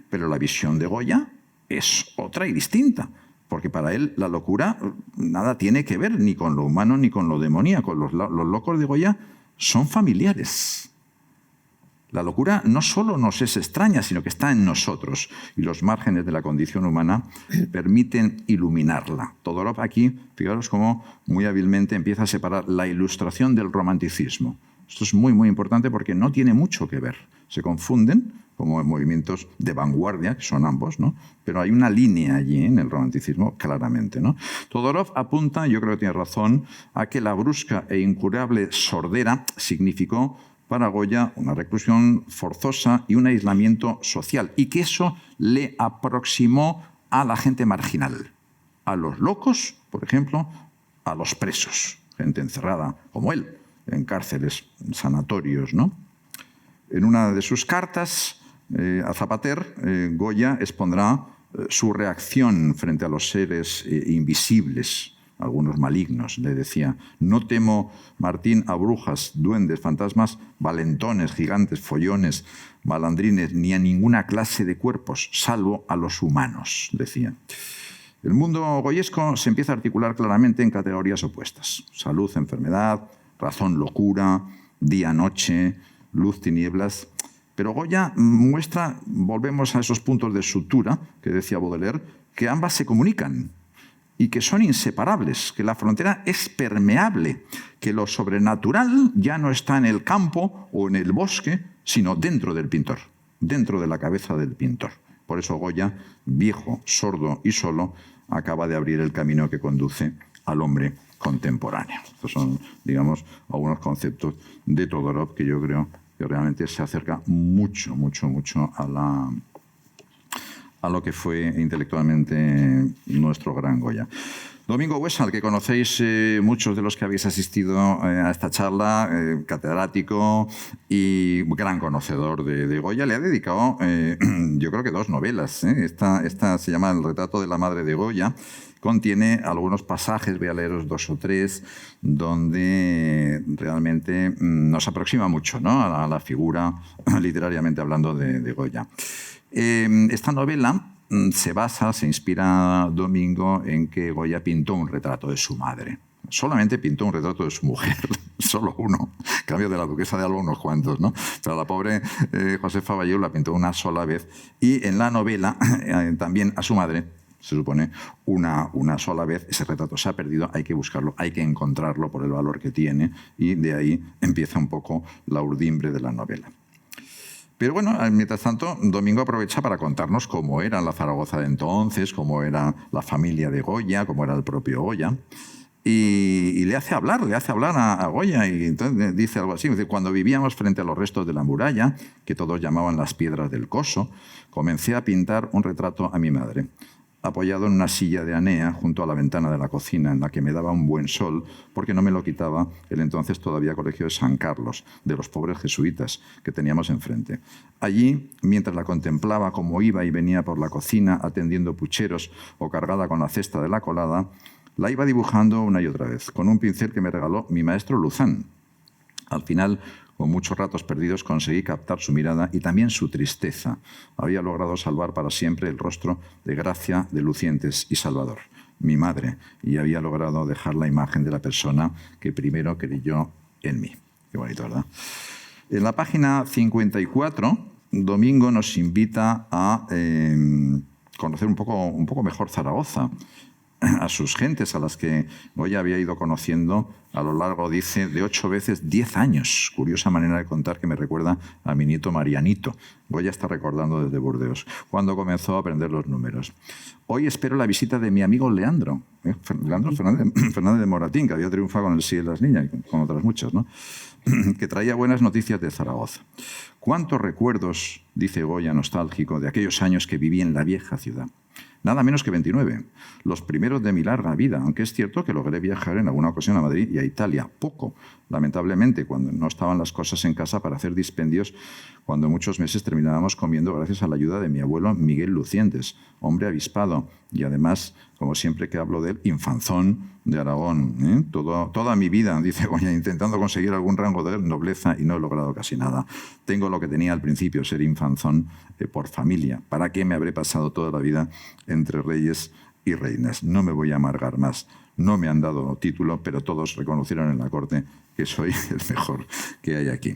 Pero la visión de Goya es otra y distinta, porque para él la locura nada tiene que ver ni con lo humano ni con lo demoníaco. Los locos de Goya son familiares. La locura no solo nos es extraña, sino que está en nosotros, y los márgenes de la condición humana permiten iluminarla. Todorov aquí, fijaros cómo muy hábilmente empieza a separar la ilustración del romanticismo. Esto es muy, muy importante porque no tiene mucho que ver. Se confunden como movimientos de vanguardia, que son ambos, ¿no? Pero hay una línea allí en el romanticismo, claramente, ¿no? Todorov apunta, yo creo que tiene razón, a que la brusca e incurable sordera significó para Goya una reclusión forzosa y un aislamiento social, y que eso le aproximó a la gente marginal, a los locos, por ejemplo, a los presos, gente encerrada como él, en cárceles, en sanatorios, ¿no? En una de sus cartas a Zapater, Goya expondrá su reacción frente a los seres invisibles, algunos malignos. Le decía, no temo, Martín, a brujas, duendes, fantasmas, valentones, gigantes, follones, malandrines, ni a ninguna clase de cuerpos, salvo a los humanos, decía. El mundo goyesco se empieza a articular claramente en categorías opuestas. Salud, enfermedad, razón, locura, día, noche, luz, tinieblas. Pero Goya muestra, volvemos a esos puntos de sutura que decía Baudelaire, que ambas se comunican y que son inseparables, que la frontera es permeable, que lo sobrenatural ya no está en el campo o en el bosque, sino dentro del pintor, dentro de la cabeza del pintor. Por eso Goya, viejo, sordo y solo, acaba de abrir el camino que conduce al hombre contemporáneo. Estos son, digamos, algunos conceptos de Todorov que yo creo que realmente se acerca mucho, mucho, mucho a lo que fue intelectualmente nuestro gran Goya. Domingo Huesa, al que conocéis muchos de los que habéis asistido a esta charla, catedrático y gran conocedor de Goya, le ha dedicado, yo creo que 2 novelas. Esta se llama El retrato de la madre de Goya. Contiene algunos pasajes, voy a leeros 2 o 3, donde realmente nos aproxima mucho, ¿no?, a la figura, literariamente hablando, de Goya. Esta novela se inspira Domingo en que Goya pintó un retrato de su madre. Solamente pintó un retrato de su mujer, solo uno. En cambio de la duquesa de Alba unos cuantos, ¿no? Pero la pobre Josefa Bayeu la pintó una sola vez. Y en la novela también a su madre, se supone, una sola vez. Ese retrato se ha perdido, hay que buscarlo, hay que encontrarlo por el valor que tiene. Y de ahí empieza un poco la urdimbre de la novela. Pero bueno, mientras tanto, Domingo aprovecha para contarnos cómo era la Zaragoza de entonces, cómo era la familia de Goya, cómo era el propio Goya. Y le hace hablar a Goya, y entonces dice algo así, dice: cuando vivíamos frente a los restos de la muralla, que todos llamaban las piedras del Coso, comencé a pintar un retrato a mi madre, apoyado en una silla de Anea junto a la ventana de la cocina, en la que me daba un buen sol, porque no me lo quitaba el entonces todavía colegio de San Carlos, de los pobres jesuitas que teníamos enfrente. Allí, mientras la contemplaba como iba y venía por la cocina atendiendo pucheros o cargada con la cesta de la colada, la iba dibujando una y otra vez, con un pincel que me regaló mi maestro Luzán. Al final, con muchos ratos perdidos, conseguí captar su mirada y también su tristeza. Había logrado salvar para siempre el rostro de Gracia de Lucientes y Salvador, mi madre, y había logrado dejar la imagen de la persona que primero creyó en mí. Qué bonito, ¿verdad? En la página 54, Domingo nos invita a conocer un poco mejor Zaragoza, a sus gentes, a las que Goya había ido conociendo a lo largo, dice, de 8 veces 10 años. Curiosa manera de contar que me recuerda a mi nieto Marianito. Goya está recordando desde Burdeos, cuando comenzó a aprender los números. Hoy espero la visita de mi amigo Leandro Fernández de Moratín, que había triunfado con El sí de las niñas y con otras muchas, ¿no? Que traía buenas noticias de Zaragoza. ¿Cuántos recuerdos, dice Goya nostálgico, de aquellos años que viví en la vieja ciudad? Nada menos que 29, los primeros de mi larga vida, aunque es cierto que logré viajar en alguna ocasión a Madrid y a Italia, poco, lamentablemente, cuando no estaban las cosas en casa para hacer dispendios, cuando muchos meses terminábamos comiendo gracias a la ayuda de mi abuelo Miguel Lucientes, hombre avispado y además, como siempre que hablo de él, infanzón de Aragón. Toda mi vida, dice Goya, intentando conseguir algún rango de nobleza y no he logrado casi nada. Tengo lo que tenía al principio, ser infanzón por familia. ¿Para qué me habré pasado toda la vida entre reyes y reinas? No me voy a amargar más. No me han dado título, pero todos reconocieron en la corte que soy el mejor que hay aquí.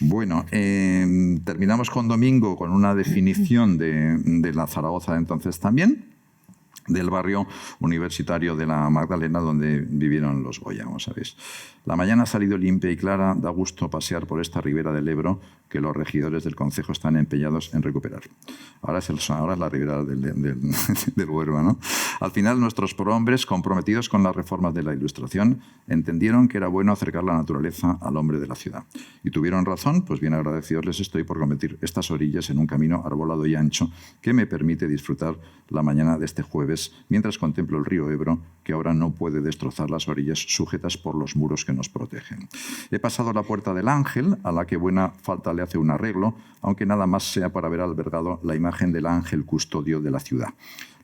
Bueno, terminamos con Domingo con una definición de la Zaragoza de entonces también, del barrio universitario de la Magdalena, donde vivieron los Goya, como sabéis. La mañana ha salido limpia y clara, da gusto pasear por esta ribera del Ebro que los regidores del concejo están empeñados en recuperar. Ahora es la ribera del Huerva, ¿no? Al final, nuestros prohombres, comprometidos con las reformas de la Ilustración, entendieron que era bueno acercar la naturaleza al hombre de la ciudad. Y tuvieron razón, pues bien agradecidos les estoy por convertir estas orillas en un camino arbolado y ancho que me permite disfrutar la mañana de este jueves mientras contemplo el río Ebro, que ahora no puede destrozar las orillas sujetas por los muros que nos protegen. He pasado la Puerta del Ángel, a la que buena falta le hace un arreglo, aunque nada más sea para haber albergado la imagen del ángel custodio de la ciudad.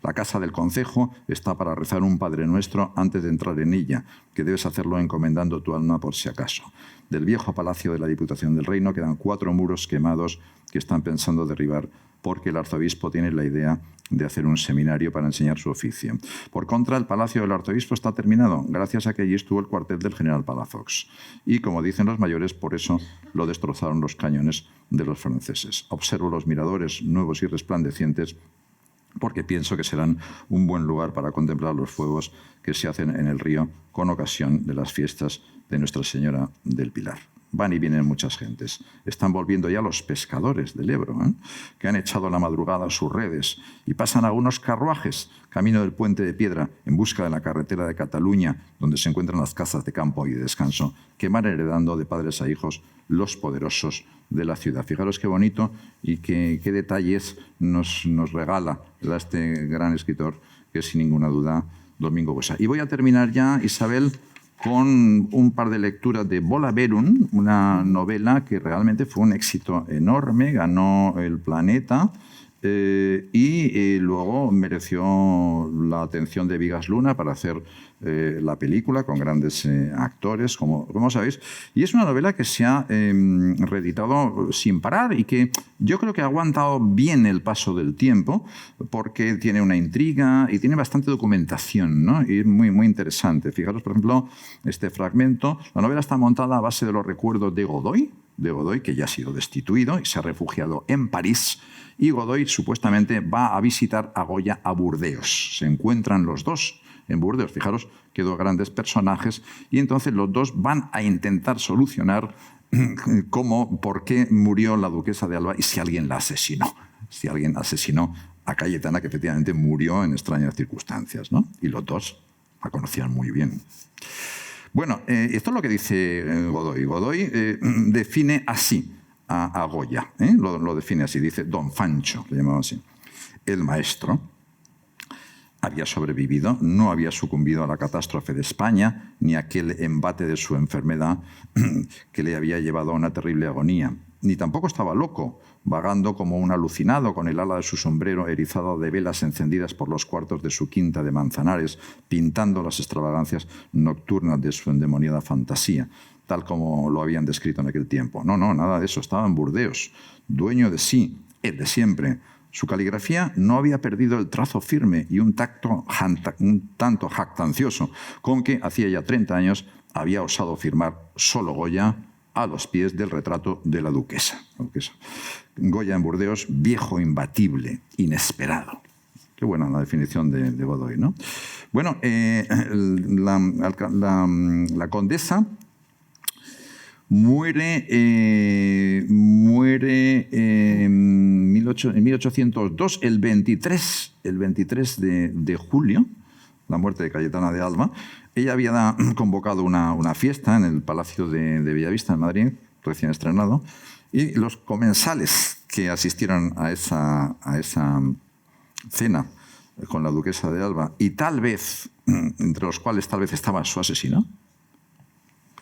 La casa del concejo está para rezar un Padre Nuestro antes de entrar en ella, que debes hacerlo encomendando tu alma por si acaso. Del viejo palacio de la Diputación del Reino quedan 4 muros quemados que están pensando derribar porque el arzobispo tiene la idea de hacer un seminario para enseñar su oficio. Por contra, el palacio del arzobispo está terminado, gracias a que allí estuvo el cuartel del general Palafox. Y, como dicen los mayores, por eso lo destrozaron los cañones de los franceses. Observo los miradores nuevos y resplandecientes porque pienso que serán un buen lugar para contemplar los fuegos que se hacen en el río con ocasión de las fiestas de Nuestra Señora del Pilar. Van y vienen muchas gentes. Están volviendo ya los pescadores del Ebro, que han echado a la madrugada sus redes, y pasan algunos carruajes camino del Puente de Piedra en busca de la carretera de Cataluña, donde se encuentran las casas de campo y de descanso que van heredando de padres a hijos los poderosos de la ciudad. Fijaros qué bonito y qué detalles nos regala este gran escritor, que es sin ninguna duda Domingo Buesa. Y voy a terminar ya, Isabel, con un par de lecturas de Bola Berun, una novela que realmente fue un éxito enorme, ganó el Planeta y luego mereció la atención de Vigas Luna para hacer la película con grandes actores, como sabéis. Y es una novela que se ha reeditado sin parar y que yo creo que ha aguantado bien el paso del tiempo porque tiene una intriga y tiene bastante documentación, ¿no? Y es muy, muy interesante. Fijaros, por ejemplo, este fragmento. La novela está montada a base de los recuerdos de Godoy, que ya ha sido destituido y se ha refugiado en París. Y Godoy supuestamente va a visitar a Goya a Burdeos. Se encuentran los dos en Burdeos. Fijaros que dos grandes personajes. Y entonces los dos van a intentar solucionar por qué murió la duquesa de Alba y si alguien la asesinó. Si alguien asesinó a Cayetana, que efectivamente murió en extrañas circunstancias, ¿no? Y los dos la conocían muy bien. Bueno, esto es lo que dice Godoy. Godoy define así a Goya, lo define así, dice Don Fancho, le llamaba así. El maestro había sobrevivido, no había sucumbido a la catástrofe de España, ni a aquel embate de su enfermedad que le había llevado a una terrible agonía. Ni tampoco estaba loco, vagando como un alucinado con el ala de su sombrero erizado de velas encendidas por los cuartos de su quinta de Manzanares, pintando las extravagancias nocturnas de su endemoniada fantasía, tal como lo habían descrito en aquel tiempo. No, nada de eso. Estaba en Burdeos, dueño de sí, el de siempre. Su caligrafía no había perdido el trazo firme y un tanto jactancioso con que hacía ya 30 años había osado firmar solo Goya a los pies del retrato de la duquesa. Goya en Burdeos, viejo, imbatible, inesperado. Qué buena la definición de Godoy, ¿no? Bueno, la condesa muere en 1802, el 23 de julio, la muerte de Cayetana de Alba. Ella había convocado una fiesta en el Palacio de Bellavista, en Madrid, recién estrenado, y los comensales que asistieron a esa cena con la duquesa de Alba, y tal vez, entre los cuales tal vez estaba su asesino,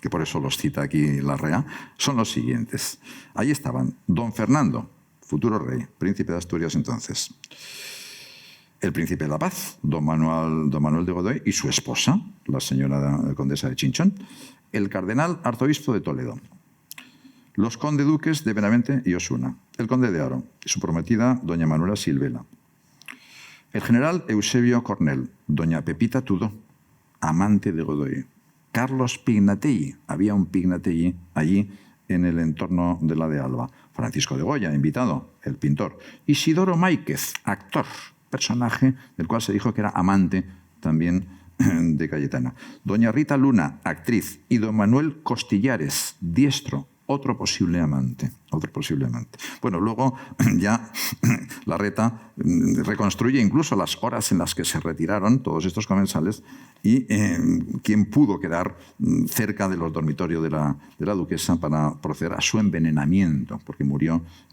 que por eso los cita aquí Larrea, son los siguientes. Ahí estaban don Fernando, futuro rey, príncipe de Asturias entonces, el príncipe de la Paz, don Manuel de Godoy, y su esposa, la señora condesa de Chinchón, el cardenal arzobispo de Toledo, los conde-duques de Benavente y Osuna, el conde de Haro y su prometida doña Manuela Silvela, el general Eusebio Cornell, doña Pepita Tudó, amante de Godoy, Carlos Pignatelli, había un Pignatelli allí en el entorno de la de Alba, Francisco de Goya, invitado, el pintor, Isidoro Máiquez, actor, personaje del cual se dijo que era amante también de Cayetana, doña Rita Luna, actriz, y don Manuel Costillares, diestro, otro posible amante. Bueno, luego ya Larreta reconstruye incluso las horas en las que se retiraron todos estos comensales y quién pudo quedar cerca de los dormitorios de la duquesa para proceder a su envenenamiento, porque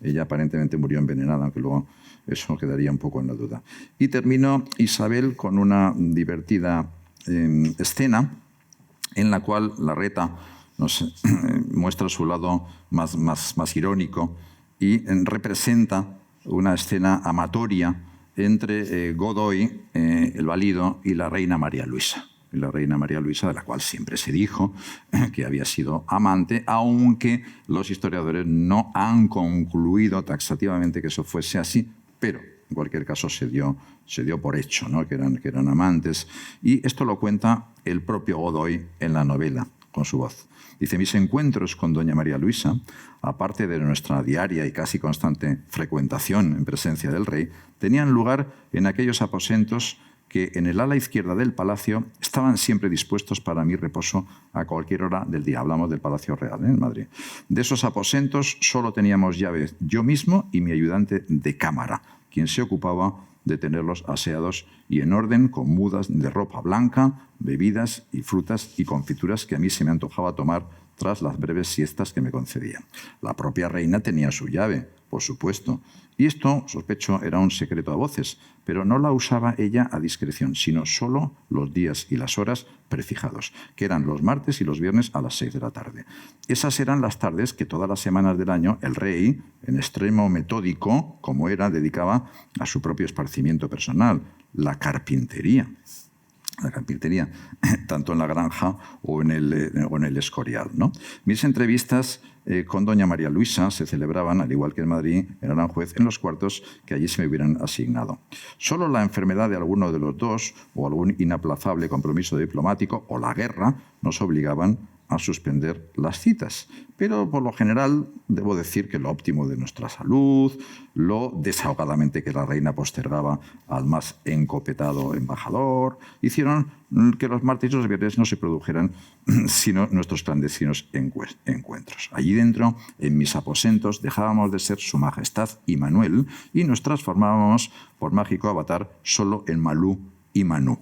ella aparentemente murió envenenada, aunque luego eso quedaría un poco en la duda. Y terminó Isabel con una divertida escena en la cual Larreta muestra su lado más irónico y representa una escena amatoria entre Godoy, el valido, y la reina María Luisa. La reina María Luisa, de la cual siempre se dijo que había sido amante, aunque los historiadores no han concluido taxativamente que eso fuese así, pero en cualquier caso se dio por hecho, ¿no? que eran amantes. Y esto lo cuenta el propio Godoy en la novela, con su voz. Dice, mis encuentros con doña María Luisa, aparte de nuestra diaria y casi constante frecuentación en presencia del rey, tenían lugar en aquellos aposentos que en el ala izquierda del palacio estaban siempre dispuestos para mi reposo a cualquier hora del día. Hablamos del Palacio Real, en Madrid. De esos aposentos solo teníamos llaves yo mismo y mi ayudante de cámara, quien se ocupaba de tenerlos aseados y en orden, con mudas de ropa blanca, bebidas y frutas y confituras que a mí se me antojaba tomar tras las breves siestas que me concedía. La propia reina tenía su llave, por supuesto. Y esto, sospecho, era un secreto a voces, pero no la usaba ella a discreción, sino solo los días y las horas prefijados, que eran los martes y los viernes a las 6 de la tarde. Esas eran las tardes que todas las semanas del año el rey, en extremo metódico, como era, dedicaba a su propio esparcimiento personal, la carpintería. La carpintería, tanto en la granja o en el Escorial, ¿no? Mis entrevistas con doña María Luisa se celebraban, al igual que en Madrid, en Aranjuez, en los cuartos que allí se me hubieran asignado. Solo la enfermedad de alguno de los dos o algún inaplazable compromiso diplomático o la guerra nos obligaban a suspender las citas. Pero, por lo general, debo decir que lo óptimo de nuestra salud, lo desahogadamente que la reina postergaba al más encopetado embajador, hicieron que los martes y los viernes no se produjeran sino nuestros clandestinos encuentros. Allí dentro, en mis aposentos, dejábamos de ser Su Majestad y Manuel y nos transformábamos, por mágico avatar, solo en Malú y Manú.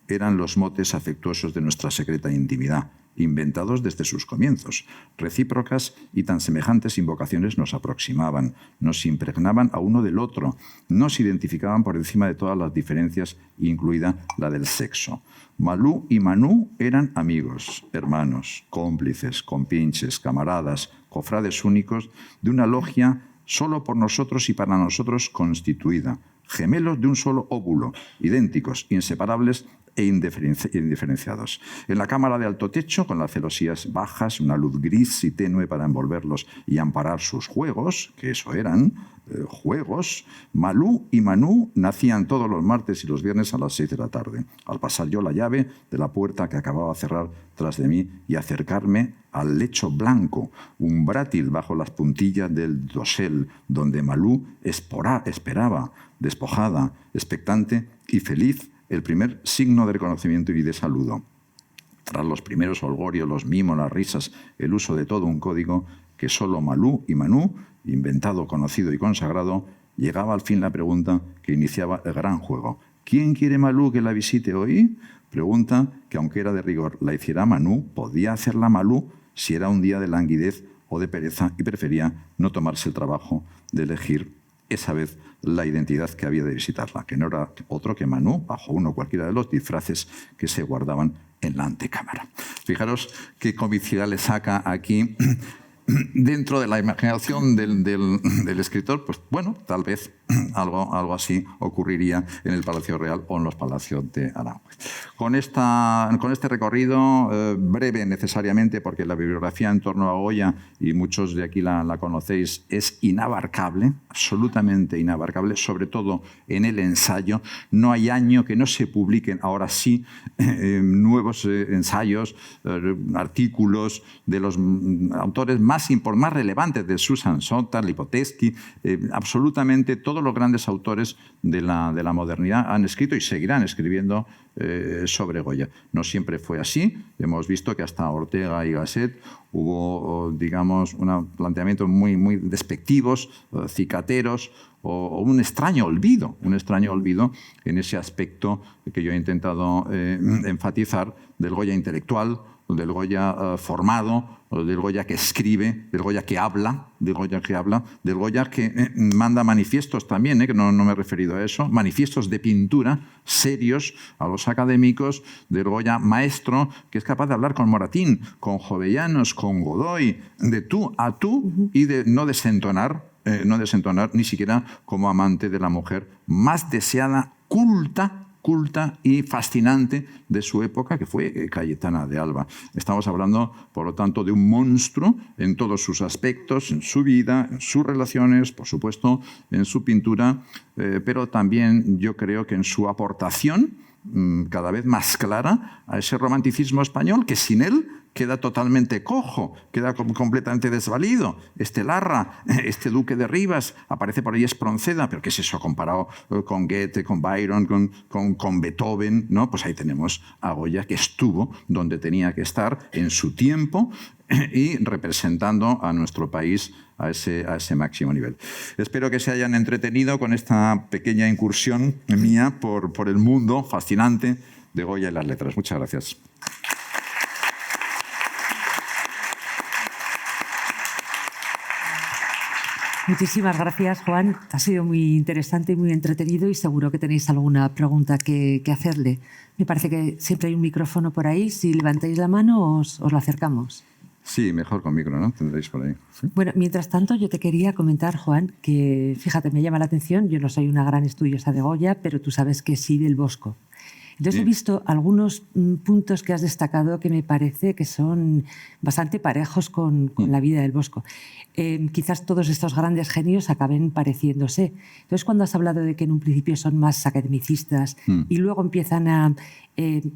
Eran los motes afectuosos de nuestra secreta intimidad, inventados desde sus comienzos. Recíprocas y tan semejantes invocaciones nos aproximaban, nos impregnaban a uno del otro, nos identificaban por encima de todas las diferencias, incluida la del sexo. Malú y Manú eran amigos, hermanos, cómplices, compinches, camaradas, cofrades únicos de una logia solo por nosotros y para nosotros constituida, gemelos de un solo óvulo, idénticos, inseparables e indiferenciados. En la cámara de alto techo, con las celosías bajas, una luz gris y tenue para envolverlos y amparar sus juegos, que eso eran, juegos, Malú y Manú nacían todos los martes y los viernes a las 6 de la tarde. Al pasar yo la llave de la puerta que acababa de cerrar tras de mí y acercarme al lecho blanco, un brátil bajo las puntillas del dosel, donde Malú esperaba, despojada, expectante y feliz, el primer signo de reconocimiento y de saludo. Tras los primeros holgorios, los mimos, las risas, el uso de todo un código que solo Malú y Manú, inventado, conocido y consagrado, llegaba al fin la pregunta que iniciaba el gran juego. ¿Quién quiere Malú que la visite hoy? Pregunta que, aunque era de rigor, la hiciera Manú, podía hacerla Malú si era un día de languidez o de pereza y prefería no tomarse el trabajo de elegir esa vez la identidad que había de visitarla, que no era otro que Manú, bajo uno cualquiera de los disfraces que se guardaban en la antecámara. Fijaros qué comicidad le saca aquí dentro de la imaginación del escritor, pues bueno, tal vez algo así ocurriría en el Palacio Real o en los palacios de Aranjuez. Con este recorrido, breve necesariamente, porque la bibliografía en torno a Goya, y muchos de aquí la conocéis, es inabarcable, absolutamente inabarcable, sobre todo en el ensayo. No hay año que no se publiquen, ahora sí, nuevos ensayos, artículos de los autores más relevantes, de Susan Sontag, Lipovetsky, absolutamente todos los grandes autores de la modernidad han escrito y seguirán escribiendo sobre Goya. No siempre fue así. Hemos visto que hasta Ortega y Gasset hubo, digamos, un planteamiento muy despectivos, cicateros, o un extraño olvido en ese aspecto que yo he intentado enfatizar del Goya intelectual, del Goya formado, del Goya que escribe, del Goya que habla, del Goya que manda manifiestos también, que no me he referido a eso, manifiestos de pintura serios a los académicos, del Goya maestro, que es capaz de hablar con Moratín, con Jovellanos, con Godoy, de tú a tú y de no desentonar ni siquiera como amante de la mujer más deseada, culta y fascinante de su época, que fue Cayetana de Alba. Estamos hablando, por lo tanto, de un monstruo en todos sus aspectos, en su vida, en sus relaciones, por supuesto, en su pintura, pero también yo creo que en su aportación cada vez más clara a ese romanticismo español que sin él queda totalmente cojo, queda completamente desvalido. Este Larra, este Duque de Rivas, aparece por ahí Espronceda, pero ¿qué es eso comparado con Goethe, con Byron, con Beethoven? ¿No? Pues ahí tenemos a Goya, que estuvo donde tenía que estar en su tiempo y representando a nuestro país a ese máximo nivel. Espero que se hayan entretenido con esta pequeña incursión mía por el mundo fascinante de Goya y las letras. Muchas gracias. Muchísimas gracias, Juan. Ha sido muy interesante y muy entretenido y seguro que tenéis alguna pregunta que hacerle. Me parece que siempre hay un micrófono por ahí. Si levantáis la mano, os lo acercamos. Sí, mejor con micro, ¿no? Tendréis por ahí. ¿Sí? Bueno, mientras tanto, yo te quería comentar, Juan, que fíjate, me llama la atención. Yo no soy una gran estudiosa de Goya, pero tú sabes que sí del Bosco. Entonces he visto algunos puntos que has destacado que me parece que son bastante parejos con la vida del Bosco. Quizás todos estos grandes genios acaben pareciéndose. Entonces, cuando has hablado de que en un principio son más academicistas y luego empiezan a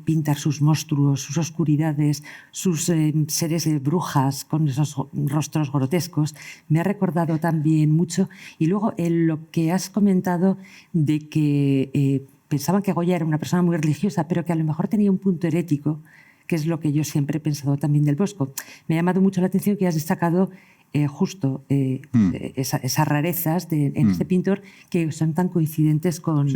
pintar sus monstruos, sus oscuridades, sus seres de brujas con esos rostros grotescos, me ha recordado también mucho. Y luego lo que has comentado de que pensaban que Goya era una persona muy religiosa, pero que a lo mejor tenía un punto herético, que es lo que yo siempre he pensado también del Bosco. Me ha llamado mucho la atención que has destacado justo esas rarezas en este pintor que son tan coincidentes con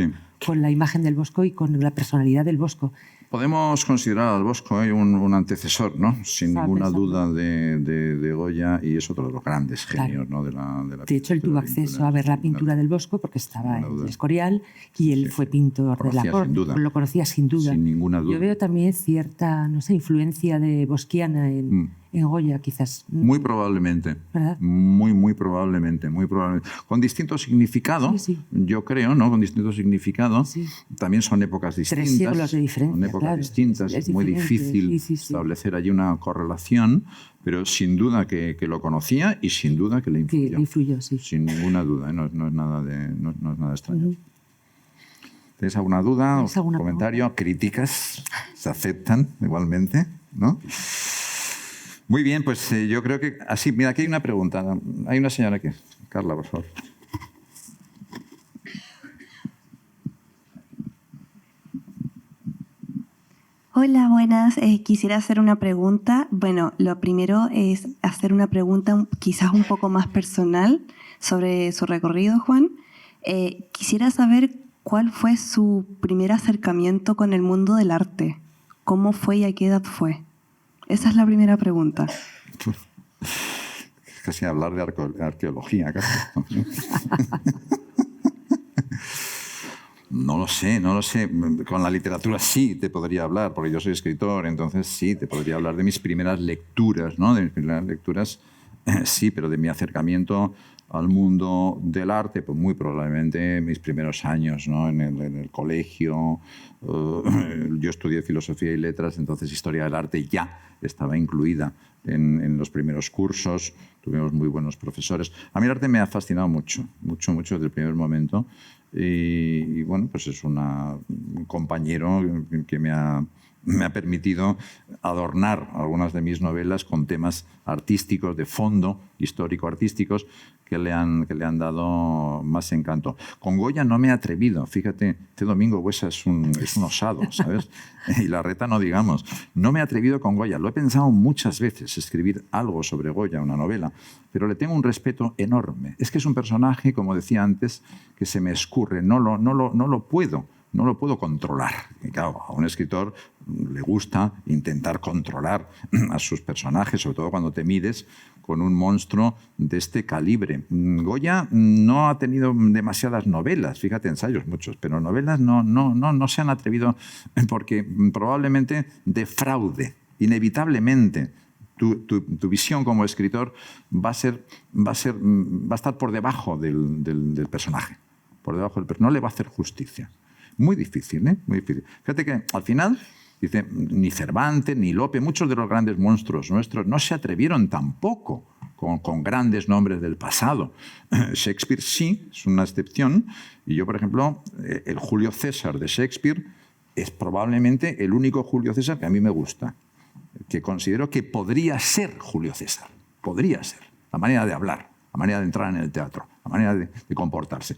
la imagen del Bosco y con la personalidad del Bosco. Podemos considerar al Bosco un antecesor, ¿no? Sin ninguna duda de Goya, y es otro de los grandes genios, ¿no? de la De hecho, él tuvo acceso a ver la pintura del Bosco porque estaba en el Escorial y él fue pintor de la corte. Lo conocía sin duda. Sin ninguna duda. Yo veo también cierta, no sé, influencia de bosquiana en Goya, quizás. Muy probablemente. ¿Verdad? Muy probablemente. Con distinto significado, yo creo, ¿no? Con distinto significado. Sí. También son épocas distintas. 3 siglos de diferencia. Son épocas distintas. Es muy difícil establecer allí una correlación, pero sin duda que lo conocía y sin duda que le influyó. Que le influyó, sí. Sin ninguna duda, no es nada extraño. ¿Tenéis alguna duda o comentario? Pregunta? Críticas se aceptan igualmente, ¿no? Muy bien, pues yo creo que... Así, mira, aquí hay una pregunta. Hay una señora aquí. Carla, por favor. Hola, buenas. Quisiera hacer una pregunta. Bueno, lo primero es hacer una pregunta quizás un poco más personal sobre su recorrido, Juan. Quisiera saber cuál fue su primer acercamiento con el mundo del arte. ¿Cómo fue y a qué edad fue? Esa es la primera pregunta. Es casi hablar de arqueología, casi. No lo sé. Con la literatura sí te podría hablar, porque yo soy escritor, entonces sí, te podría hablar de mis primeras lecturas, ¿no? De mis primeras lecturas, sí, pero de mi acercamiento al mundo del arte, pues muy probablemente mis primeros años, ¿no? en el colegio. Yo estudié filosofía y letras, entonces historia del arte ya estaba incluida en los primeros cursos. Tuvimos muy buenos profesores. A mí el arte me ha fascinado mucho desde el primer momento. Y bueno, pues es un compañero que me ha permitido adornar algunas de mis novelas con temas artísticos, de fondo, histórico-artísticos, que le han dado más encanto. Con Goya no me he atrevido. Fíjate, este Domingo Buesa es un osado, ¿sabes? Y Larreta no digamos. No me he atrevido con Goya. Lo he pensado muchas veces, escribir algo sobre Goya, una novela, pero le tengo un respeto enorme. Es que es un personaje, como decía antes, que se me escurre. No lo puedo controlar. Y claro, a un escritor le gusta intentar controlar a sus personajes, sobre todo cuando te mides con un monstruo de este calibre. Goya no ha tenido demasiadas novelas, fíjate, ensayos muchos, pero novelas no se han atrevido porque probablemente defraude, inevitablemente. Tu visión como escritor va a estar por debajo del personaje. No le va a hacer justicia. Muy difícil, ¿eh? Muy difícil. Fíjate que al final, dice, ni Cervantes, ni Lope, muchos de los grandes monstruos nuestros no se atrevieron tampoco con grandes nombres del pasado. Shakespeare sí, es una excepción. Y yo, por ejemplo, el Julio César de Shakespeare es probablemente el único Julio César que a mí me gusta, que considero que podría ser Julio César. Podría ser. La manera de hablar, la manera de entrar en el teatro, la manera de comportarse.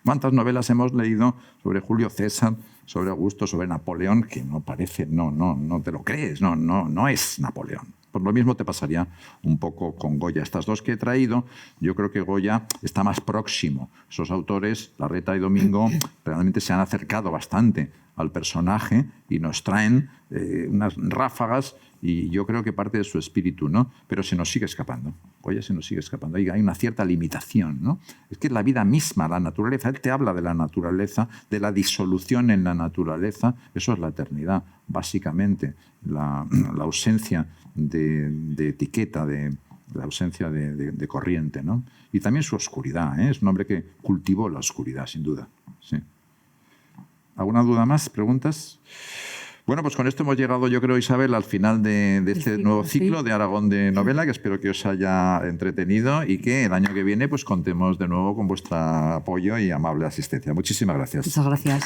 ¿Cuántas novelas hemos leído sobre Julio César, sobre Augusto, sobre Napoleón, que no parece, no te lo crees, no es Napoleón? Por lo mismo te pasaría un poco con Goya. Estas dos que he traído, yo creo que Goya está más próximo. Esos autores, Larreta y Domingo, realmente se han acercado bastante al personaje y nos traen unas ráfagas y yo creo que parte de su espíritu, ¿no? Pero se nos sigue escapando. Oye, se nos sigue escapando. Hay una cierta limitación, ¿no? Es que la vida misma, la naturaleza, él te habla de la naturaleza, de la disolución en la naturaleza. Eso es la eternidad, básicamente. La ausencia de etiqueta, la ausencia de corriente, ¿no? Y también su oscuridad, ¿eh? Es un hombre que cultivó la oscuridad, sin duda. Sí. ¿Alguna duda más? ¿Preguntas? Bueno, pues con esto hemos llegado, yo creo, Isabel, al final de este nuevo ciclo de Aragón de Novela, que espero que os haya entretenido y que el año que viene pues contemos de nuevo con vuestro apoyo y amable asistencia. Muchísimas gracias. Muchas gracias.